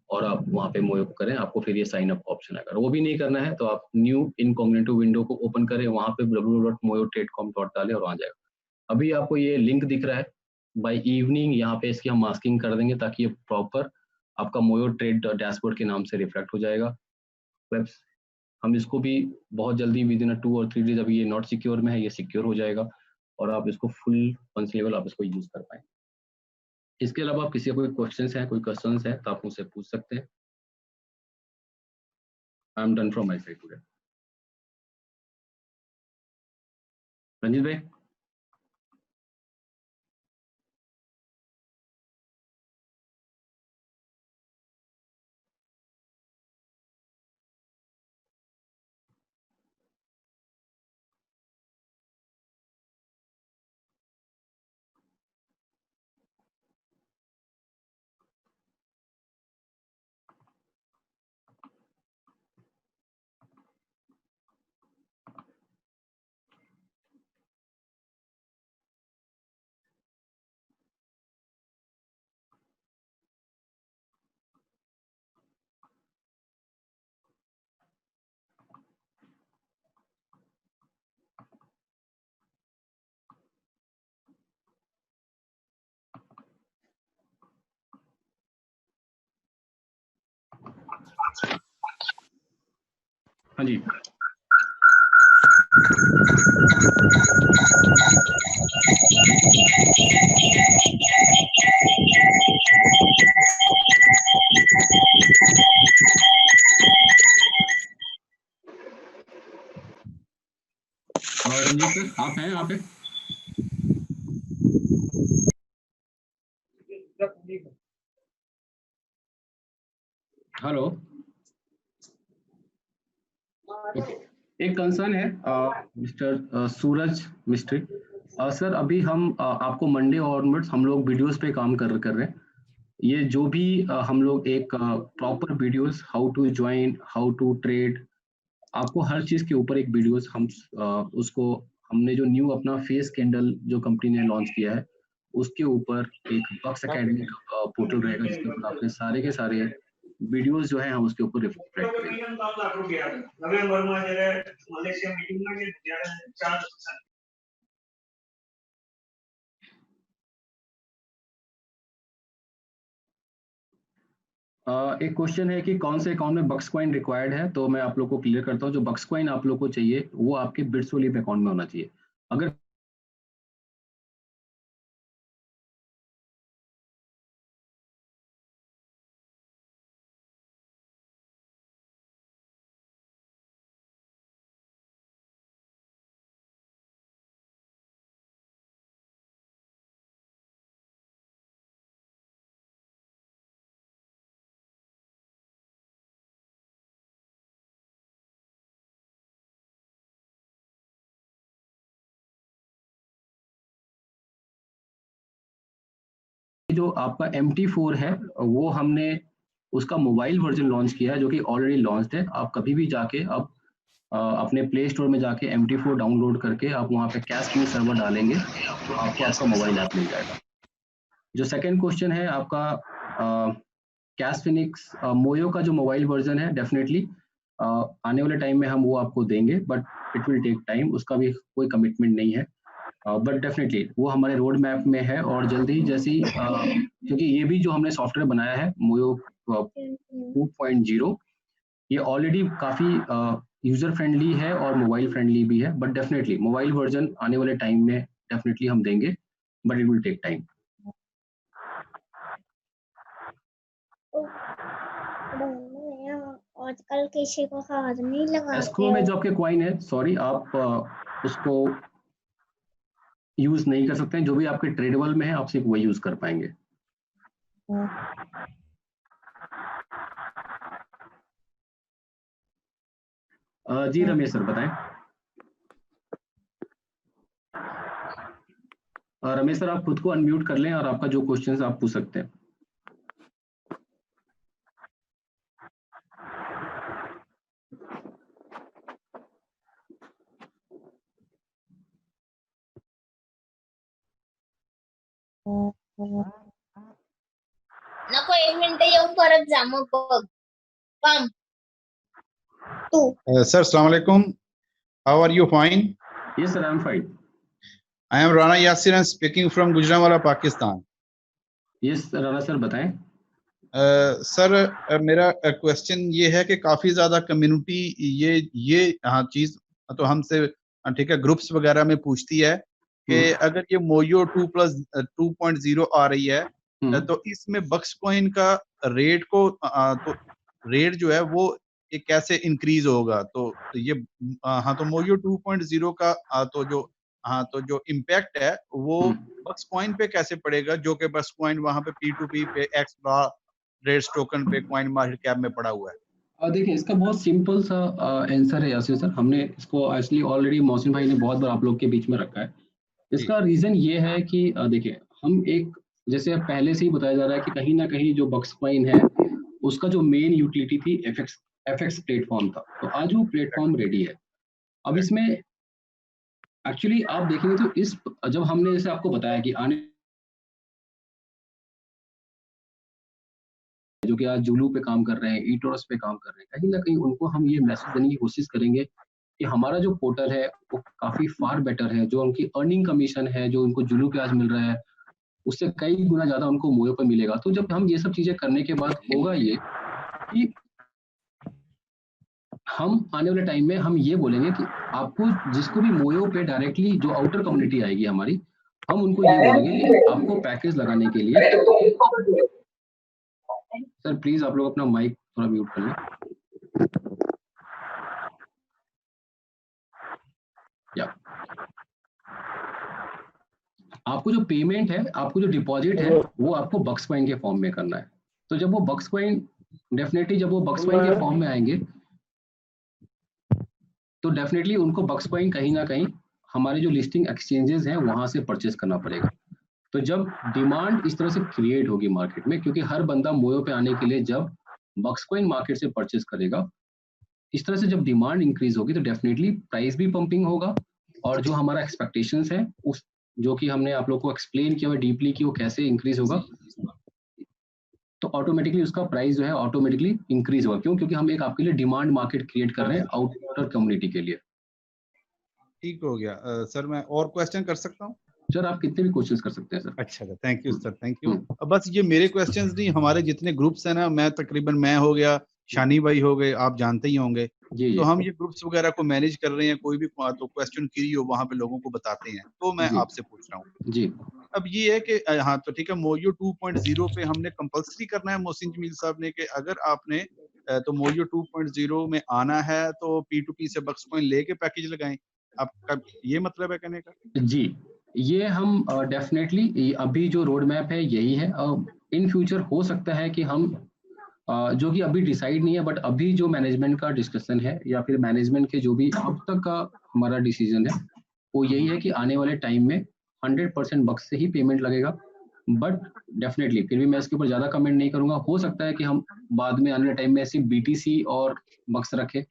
और आप वहाँ पे मोयो को करें, आपको फिर ये साइन अप ऑप्शन आएगा। वो भी नहीं करना है तो आप न्यू इनकॉग्निटो विंडो को ओपन करें, वहाँ पे www.moyotrade.com डालें और आ जाएगा। अभी आपको ये लिंक दिख रहा है, बाय इवनिंग यहाँ पे इसकी हम मास्किंग कर देंगे ताकि ये प्रॉपर आपका मोयो ट्रेड डैशबोर्ड के नाम से रिफ्लेक्ट हो जाएगा। वेब्स हम इसको भी बहुत जल्दी विद इन 2 और 3 डेज, अभी ये नॉट सिक्योर में है, ये सिक्योर हो जाएगा और आप इसको फुल फंक्शन लेवल आप इसको यूज कर पाएंगे। इसके अलावा आप किसी का कोई क्वेश्चंस है तो आप मुझसे पूछ सकते हैं। I am done from my side today. Ranjit भाई। हाँ जी। और रंजीत सर आप हैं यहाँ पे? हेलो। ओके। एक कंसर्न है मिस्टर सूरज मिस्त्री। सर अभी हम आपको मंडे ऑनवर्ड्स हम लोग वीडियोस पे काम कर रहे हैं। ये जो भी हम लोग एक proper videos, how to join, how to trade, आपको हर चीज के ऊपर एक वीडियोस हम उसको, हमने जो न्यू अपना फेस कैंडल जो कंपनी ने लॉन्च किया है उसके ऊपर एक बक्स एकेडमी का पोर्टल रहेगा जिसके ऊपर आपके सारे के सारे वीडियोस जो है हम उसके ऊपर रिफ्लेक्ट करेंगे। एक क्वेश्चन है कि कौन से अकाउंट में बक्स कॉइन रिक्वायर्ड है, तो मैं आप लोग को क्लियर करता हूँ। जो बक्स कॉइन आप लोग को चाहिए वो आपके बिट्सोलिप अकाउंट में होना चाहिए। अगर जो आपका MT4 है वो हमने उसका मोबाइल वर्जन लॉन्च किया है जो कि ऑलरेडी लॉन्च्ड है। आप कभी भी जाके अब अपने प्ले स्टोर में जाके MT4 डाउनलोड करके आप वहाँ पे कैश किंग सर्वर डालेंगे तो आपको आपका मोबाइल ऐप मिल जाएगा। जो सेकंड क्वेश्चन है आपका कैश फिनिक्स मोयो का जो मोबाइल वर्जन है, डेफिनेटली आने वाले टाइम में हम वो आपको देंगे, but it will take time, उसका भी कोई कमिटमेंट नहीं है। बट डेफिनेटली वो हमारे रोड मैप में है और जल्दी ही जैसी क्योंकि ये भी जो हमने सॉफ्टवेयर बनाया है मोयो 2.0, ये ऑलरेडी काफ़ी यूज़र फ्रेंडली है और मोबाइल फ्रेंडली भी है, बट डेफिनेटली मोबाइल वर्जन आने वाले टाइम में डेफिनेटली हम देंगे, but it will take time. आजकल किसी को हाथ नहीं लगाते। एस्क्रो में जो आपके कॉइन है, सॉरी आप उसको यूज नहीं कर सकते हैं। जो भी आपके ट्रेडेबल में है आप सिर्फ वही यूज कर पाएंगे। जी रमेश सर बताएं। रमेश सर आप खुद को अनम्यूट कर लें और आपका जो क्वेश्चन आप पूछ सकते हैं। नको 1 मिनिट येऊन परत जा मग बघ. कम तू. Sir, Assalamu alaikum. How are you? Fine. Yes sir, I am fine. I am Rana Yasir and speaking from Gujranwala, Pakistan. Yes Rana sir बताएं. सर मेरा क्वेश्चन ये है कि काफी ज्यादा कम्युनिटी ये हाँ चीज तो हमसे ठीक है ग्रुप्स वगैरह में पूछती है कि अगर ये मोयो 2.0 आ रही है तो इसमें बक्स कॉइन का रेट को तो रेट जो है वो ये कैसे इंक्रीज होगा, तो ये हाँ तो मोयो 2.0 का तो जो इम्पैक्ट है वो बक्स कॉइन पे कैसे पड़ेगा, जो कि बक्स कॉइन वहां पे P2P पे एक्स रेट्स टोकन पे कॉइन मार्केट कैप में पड़ा हुआ है। देखिए इसका बहुत सिंपल सा आंसर है यासिर सर. हमने इसको एक्चुअली ऑलरेडी मोहसिन भाई ने बहुत बार आप लोग के बीच में रखा है. इसका रीजन ये है कि देखिए हम एक जैसे पहले से ही बताया जा रहा है कि कहीं ना कहीं जो बक्स कॉइन है उसका जो मेन यूटिलिटी थी एफएक्स प्लेटफॉर्म था. तो आज वो प्लेटफॉर्म रेडी है. अब इसमें एक्चुअली आप देखेंगे तो इस जब हमने जैसे आपको बताया कि आने जो कि आज जुलू पे काम कर रहे हैं, ईटोरस पे काम कर रहे हैं, कहीं ना कहीं उनको हम ये मैसेज देने की कोशिश करेंगे कि हमारा जो पोर्टल है वो काफी फार बेटर है. जो उनकी अर्निंग कमीशन है जो उनको जुलू पे आज मिल रहा है उससे कई गुना ज्यादा उनको मोयो पर मिलेगा. तो जब हम ये सब चीजें करने के बाद होगा ये कि हम आने वाले टाइम में हम ये बोलेंगे कि आपको जिसको भी मोयो पे डायरेक्टली जो आउटर कम्युनिटी आएगी हमारी, हम उनको ये बोलेंगे कि आपको पैकेज लगाने के लिए. सर प्लीज आप लोग अपना माइक थोड़ा म्यूट कर लें. या आपको जो पेमेंट है, आपको जो डिपॉजिट है वो आपको बक्स कॉइन के फॉर्म में करना है. तो जब वो बक्स कॉइन डेफिनेटली जब वो बक्स कॉइन के फॉर्म में आएंगे तो डेफिनेटली उनको बक्स कॉइन कहीं ना कहीं हमारे जो लिस्टिंग एक्सचेंजेस हैं वहां से परचेस करना पड़ेगा. तो जब डिमांड इस तरह से क्रिएट होगी मार्केट में, क्योंकि हर बंदा मोयो पे आने के लिए जब बक्स कॉइन मार्केट से परचेस करेगा, इस तरह से जब डिमांड इंक्रीज होगी तो डेफिनेटली प्राइस भी पंपिंग होगा. और जो हमारा एक्सपेक्टेशंस है उस जो कि हमने आप लोग को एक्सप्लेन किया हुआ डीपली कि वो कैसे इंक्रीज होगा, तो ऑटोमेटिकली उसका प्राइस जो है ऑटोमेटिकली इंक्रीज होगा. क्यों? क्योंकि हम एक आपके लिए डिमांड मार्केट क्रिएट कर रहे हैं आउटर कम्युनिटी के लिए. ठीक हो गया सर, मैं और क्वेश्चन कर सकता हूँ? सर आप कितने भी क्वेश्चंस कर सकते हैं सर. अच्छा thank you sir, thank you. बस ये मेरे क्वेश्चंस नहीं, हमारे जितने ग्रुप्स हैं ना, मैं हो गया, शानी भाई हो गए, आप जानते ही होंगे. तो हम ये ग्रुप्स वगैरह को मैनेज कर रहे हैं. कोई भी तो क्वेश्चन क्यूरी हो वहां पे लोगों को बताते हैं, तो मैं आपसे पूछ रहा हूँ जी. अब ये है कि हाँ तो ठीक है, मोयो 2.0 पे हमने कंपलसरी करना है मोहसिन जमील साहब ने कि अगर आपने तो मोयो 2.0 में आना है तो P2P से बक्स कॉइन लेके पैकेज लगाएं, आपका ये मतलब है कहने का? जी, ये हम डेफिनेटली अभी जो रोड मैप है यही है. इन फ्यूचर हो सकता है कि हम जो कि अभी डिसाइड नहीं है, बट अभी जो मैनेजमेंट का डिस्कशन है या फिर मैनेजमेंट के जो भी अब तक का हमारा डिसीजन है वो यही है कि आने वाले टाइम में 100% बक्स से ही पेमेंट लगेगा. बट डेफिनेटली फिर भी मैं इसके ऊपर ज़्यादा कमेंट नहीं करूंगा. हो सकता है कि हम बाद में आने वाले टाइम में सिर्फ BTC और बक्स रखें,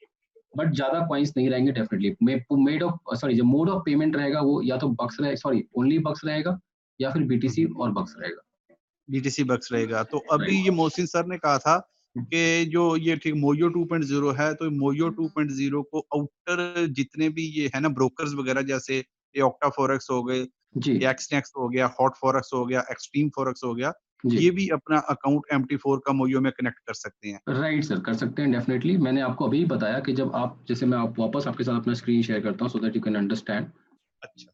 बट ज़्यादा कॉइन्स नहीं रहेंगे. डेफिनेटली मेड ऑफ सॉरी जो मोड ऑफ पेमेंट रहेगा वो या तो बक्स रहे सॉरी ओनली बक्स रहेगा या फिर BTC और बक्स रहेगा. BTC बक्स रहेगा. तो अभी ये मोहसिन सर ने कहा था कि जो ये ठीक मोयो 2.0 है, तो मोयो 2.0 को आउटर जितने भी ये है ना ब्रोकर्स वगैरह, जैसे ये ऑक्टा फॉरेक्स हो गए, ये एक्सनेक्स हो गया, हॉट फॉरेक्स हो गया, एक्सट्रीम फॉरेक्स हो गया, ये भी अपना अकाउंट MT4 का मोयो में कनेक्ट कर सकते हैं. राइट सर, कर सकते हैं डेफिनेटली. मैंने आपको अभी बताया कि जब आप जैसे मैं आप वापस आपके साथ अपना स्क्रीन शेयर करता हूँ so that you can understand. अच्छा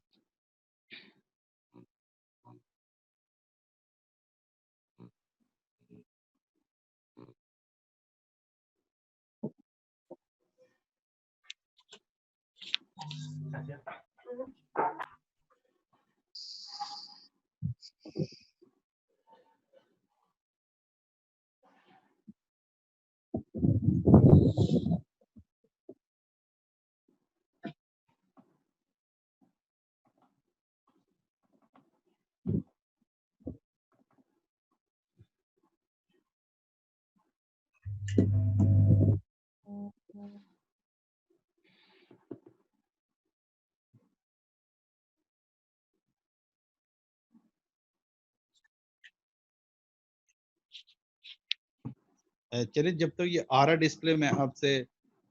चलिए जब तक ये आ रहा डिस्प्ले में आपसे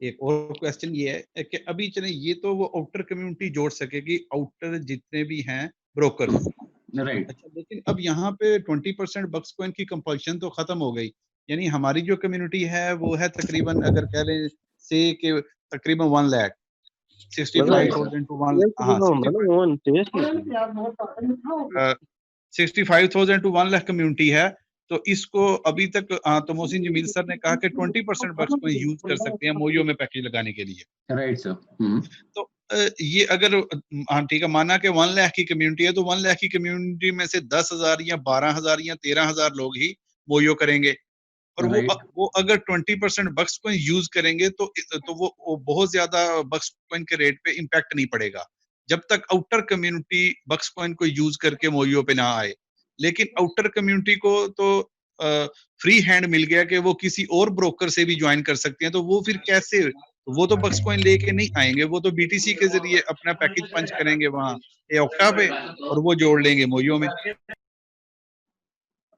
एक और क्वेश्चन ये है कि अभी चले ये तो वो आउटर कम्युनिटी जोड़ सकेगी, आउटर जितने भी हैं ब्रोकर्स, राइट। अच्छा लेकिन अब यहाँ पे 20% बक्स कॉइन की कंपल्शन तो खत्म हो गई, यानी हमारी जो कम्युनिटी है वो है तकरीबन अगर कह लें से कि तकरीबन 1 लाख 65,000 टू 1 हाँ 65,000 टू 1 लाख कम्युनिटी है। तो इसको अभी तक तो मोहसिन जमील सर ने कहा कि 20% बक्स को यूज कर सकते हैं मोयो में पैकेज लगाने के लिए। Right sir. तो ये अगर हाँ ठीक है माना कि 1 लाख की कम्युनिटी है तो 1 लाख की कम्युनिटी में से 10,000 या 12,000 या 13,000 लोग ही मोयो करेंगे और वो अगर 20% बक्स कॉइन यूज करेंगे तो वो बहुत ज्यादा बक्स कॉइन के रेट पे इम्पैक्ट नहीं पड़ेगा जब तक आउटर कम्युनिटी बक्स कॉइन को यूज करके मोयो पे ना आए। लेकिन आउटर कम्युनिटी को तो फ्री हैंड मिल गया कि वो किसी और ब्रोकर से भी ज्वाइन कर सकते हैं, तो वो फिर कैसे, वो तो बक्स कॉइन लेके नहीं आएंगे, वो तो बीटीसी के जरिए अपना पैकेज पंच करेंगे वहां ऑक्टा पे और वो जोड़ लेंगे मोयो में।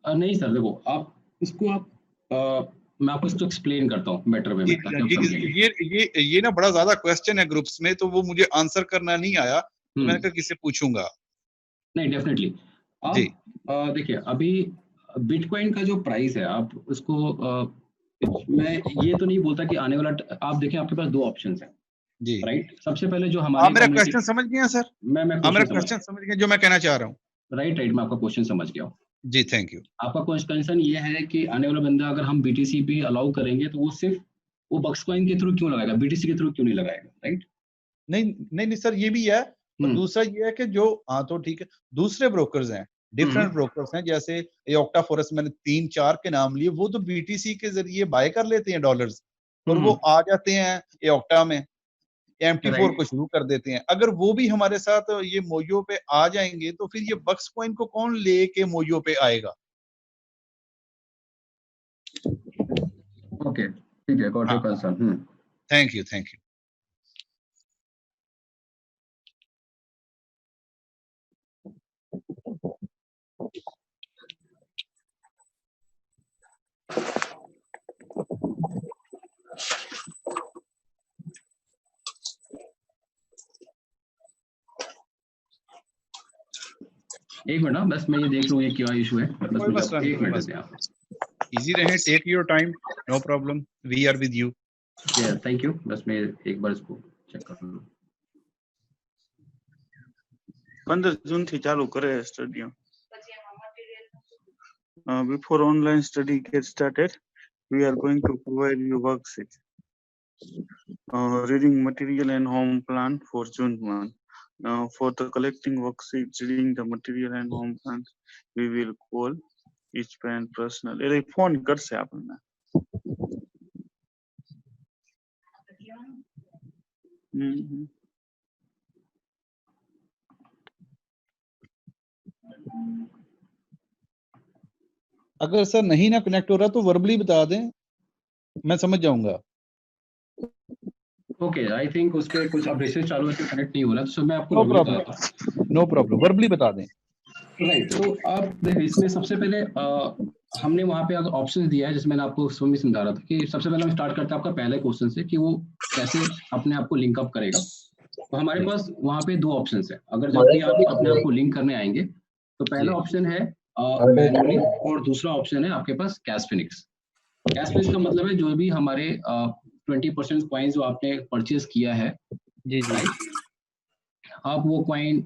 नहीं सर देखो आप इसको आप मैं आपको इसको एक्सप्लेन करता हूँ बेटर वे में ताकि आप समझेंगे। ये ना बड़ा ज्यादा क्वेश्चन है ग्रुप्स में तो वो मुझे आंसर करना नहीं आया तो मैंने कहा किससे पूछूंगा। नहीं डेफिनेटली आप देखिए अभी बिटकॉइन का जो प्राइस है आप उसको मैं ये तो नहीं बोलता कि आने वाला आप देखें आपके पास दो ऑप्शंस हैं जी राइट। सबसे पहले जो हमारे मेरा क्वेश्चन समझ गया सर? मैं मेरा क्वेश्चन समझ गया जो मैं कहना चाह रहा हूँ। राइट मैं आपका क्वेश्चन समझ गया हूँ जी थैंक यू। आपका कंसर्न ये है कि आने वाला बंदा अगर हम बीटीसी पे अलाउ करेंगे तो वो सिर्फ वो बक्स कॉइन के थ्रू क्यों लगाएगा, बीटीसी के थ्रू क्यों नहीं लगाएगा, राइट? नहीं सर ये भी है और दूसरा ये है कि जो तो ठीक है दूसरे ब्रोकर्स हैं डिफरेंट ब्रोकर्स हैं जैसे ऑक्टा फॉरेस्ट मैंने 3-4 के नाम लिए, वो तो बीटीसी के जरिए बाय कर लेते हैं डॉलर्स और वो आ जाते हैं ऑक्टा में MT4 को शुरू कर देते हैं। अगर वो भी हमारे साथ ये मोयो पे आ जाएंगे तो फिर ये बक्स कॉइन को कौन लेके मोयो पे आएगा? ओके ठीक है got your concern. Thank you एक मिनट बस मैं ये देख लूं ये क्या इशू है, बस एक मिनट से आप इजी रहे, take your time, no problem, we are with you. Thank you, बस मैं एक बार इसको चेक कर लूं। 15 जून થી ચાલુ કરે study. Before online study gets started, we are going to provide you worksheet, reading material and home plan for June 1. For the collecting worksheet, reading the material and home plan, we will call each parent personal. A phone કરશે આપણને. अगर sir नहीं ना connect हो रहा तो verbally बता दें, मैं समझ जाऊंगा। ओके आई थिंक उस पे कुछ अब रिसर्च चालू है तो कनेक्ट नहीं हो रहा, तो मैं आपको नो प्रॉब्लम वर्बली बता दें। राइट तो आप देखिए इसमें सबसे पहले हमने वहाँ पे अगर ऑप्शन दिया है जिसमें मैंने आपको उसमें भी समझा रहा था कि सबसे पहले हम स्टार्ट करते हैं आपका पहले क्वेश्चन से कि वो कैसे अपने आप को लिंक अप करेगा। तो हमारे पास वहाँ पे दो ऑप्शन है, अगर जब भी आप अपने आप को लिंक करने आएंगे तो पहला ऑप्शन है मैनुअली और दूसरा ऑप्शन है आपके पास कैश फिनिक्स। कैश फिनिक्स का मतलब है जो भी हमारे 20% कॉइन जो आपने परचेज किया है जी आप वो कॉइन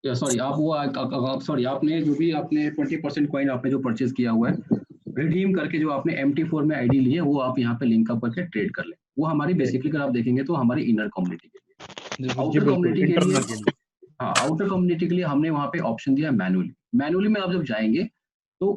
सॉरी आपने जो भी आपने 20% कॉइन आपने जो परचेज किया हुआ है रिडीम करके जो आपने MT4 में आईडी ली है वो आप यहाँ पे लिंक अप करके ट्रेड कर ले। वो हमारी बेसिकली अगर आप देखेंगे तो हमारी इनर कम्युनिटी के लिए, आउटर कम्युनिटी के लिए आउटर कम्युनिटी के लिए हमने वहाँ पे ऑप्शन दिया मैनुअली में आप जब जाएंगे तो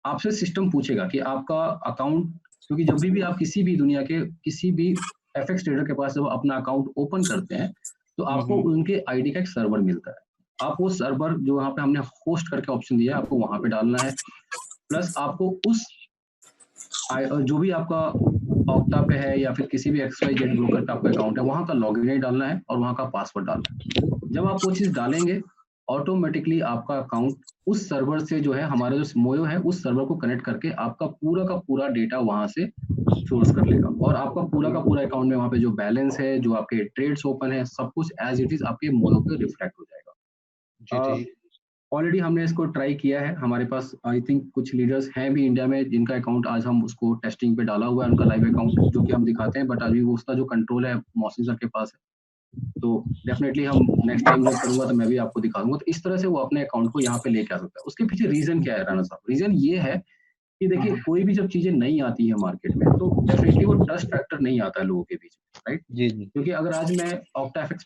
आपसे सिस्टम पूछेगा कि आपका अकाउंट, क्योंकि जब भी आप किसी भी दुनिया के किसी भी FX ट्रेडर के पास जब अपना अकाउंट ओपन करते हैं तो आपको उनके आईडी का एक सर्वर मिलता है। आप वो सर्वर जो वहाँ पे हमने होस्ट करके ऑप्शन दिया है आपको वहाँ पे डालना है, प्लस आपको उस जो भी आपका ऑक्टा पे है या फिर किसी भी XYZ ब्रोकर का आपका अकाउंट है वहाँ का लॉगिन डालना है और वहाँ का पासवर्ड डालना है। जब आप वो चीज़ डालेंगे ऑटोमेटिकली आपका अकाउंट उस सर्वर से जो है, हमारा जो मोयो है उस सर्वर को कनेक्ट करके आपका पूरा का पूरा डेटा वहां से सोर्स कर लेगा, और आपका पूरा का पूरा अकाउंट में वहां पे जो बैलेंस है, जो आपके ट्रेड्स ओपन है, सब कुछ एज इट इज आपके मोयो पे रिफ्लेक्ट हो जी जाएगा। ठीक। ऑलरेडी हमने इसको ट्राई किया है, हमारे पास आई थिंक कुछ लीडर्स हैं भी इंडिया में जिनका अकाउंट आज हम उसको टेस्टिंग पे डाला हुआ है, उनका लाइव अकाउंट जो कि हम दिखाते हैं, बट अभी वो उसका जो कंट्रोल है मौसम सर के पास है। तो डेफिनेटली हम नेक्स्ट टाइम जब करूंगा तो मैं भी आपको दिखाऊंगा। तो इस तरह से वो अपने अकाउंट को यहाँ पे लेके आ सकता है। उसके पीछे रीजन क्या है राणा साहब? रीजन ये है कि देखिए, कोई भी जब चीजें नहीं आती है मार्केट में तो डेफिनेटली वो ट्रस्ट फैक्टर नहीं आता है लोगों के बीच में, राइट? जी जी क्योंकि अगर आज मैं ऑक्टाफिक्स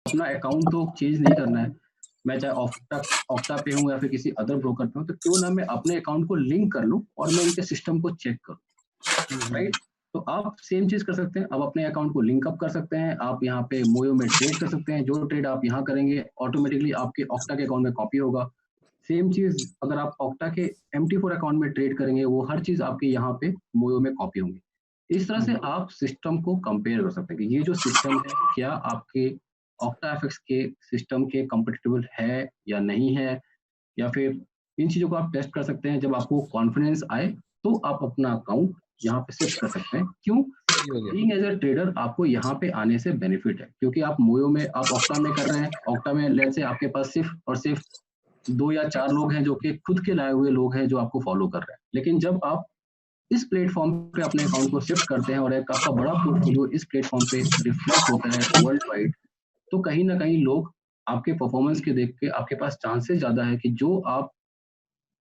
अपना अकाउंट तो चेंज नहीं करना है, मैं चाहे ऑक्टा पे हूँ या फिर किसी अदर ब्रोकर पे हूँ, तो क्यों ना मैं अपने अकाउंट को लिंक कर लूँ और मैं इनके सिस्टम को चेक करूँ, राइट? तो आप सेम चीज कर सकते हैं, आप अपने अकाउंट को लिंक अप कर सकते हैं, आप यहाँ पे मोयो में ट्रेड कर सकते हैं, जो ट्रेड आप यहाँ करेंगे ऑटोमेटिकली आपके ऑक्टा के अकाउंट में कॉपी होगा। सेम चीज अगर आप ऑक्टा के MT4 अकाउंट में ट्रेड करेंगे, वो हर चीज आपके यहाँ पे मोयो में कॉपी होंगी। इस तरह से आप सिस्टम को कंपेयर कर सकते हैं कि ये जो सिस्टम है क्या आपके ऑक्टाएफएक्स के सिस्टम के कंपेटिबल है या नहीं है, या फिर इन चीजों को आप टेस्ट कर सकते हैं। जब आपको कॉन्फिडेंस आए तो आप अपना अकाउंट यहाँ पे शिफ्ट कर सकते हैं। क्यों? बीइंग एज अ ट्रेडर आपको यहाँ पे आने से बेनिफिट है, क्योंकि आप मोयो में, आप ऑक्टा में कर रहे हैं, ऑक्टा में लेट्स से आपके पास सिर्फ और सिर्फ 2 या 4 लोग हैं जो कि खुद के लाए हुए लोग हैं जो आपको फॉलो कर रहे हैं। लेकिन जब आप इस प्लेटफॉर्म पे अपने अकाउंट को शिफ्ट करते हैं और एक आपका बड़ा पोर्टफोलियो इस प्लेटफॉर्म पे रिफ्लेक्ट होता है वर्ल्ड वाइड, तो कहीं ना कहीं लोग आपके परफॉर्मेंस के देख के आपके पास चांसेस ज्यादा है कि जो आप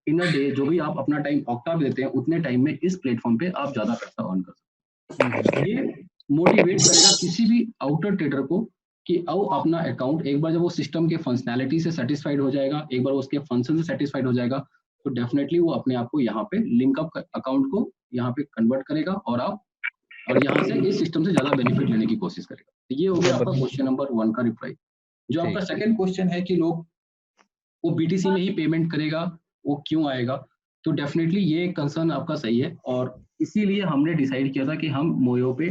इन अ डे, जो भी आप अपना टाइम ऑक्टा देते हैं, उतने टाइम में इस प्लेटफॉर्म पे आप ज्यादा पैसा अर्न कर सकते हैं। ये मोटिवेट करेगा किसी भी आउटर ट्रेडर को कि आओ अपना अकाउंट, एक बार जब वो सिस्टम के फंक्शनैलिटी से सेटिस्फाइड हो जाएगा, एक बार उसके फंक्शन से सेटिस्फाइड हो जाएगा, तो डेफिनेटली वो अपने आप को यहाँ पे लिंक अप अकाउंट को यहाँ पे कन्वर्ट करेगा और यहाँ से इस सिस्टम से ज्यादा बेनिफिट लेने की कोशिश करेगा। तो ये हो गया आपका क्वेश्चन नंबर 1 का रिप्लाई। जो आपका सेकंड क्वेश्चन है कि लोग वो BTC में ही पेमेंट करेगा, वो क्यों आएगा? तो डेफिनेटली ये कंसर्न आपका सही है, और इसीलिए हमने डिसाइड किया था कि हम मोयो पे,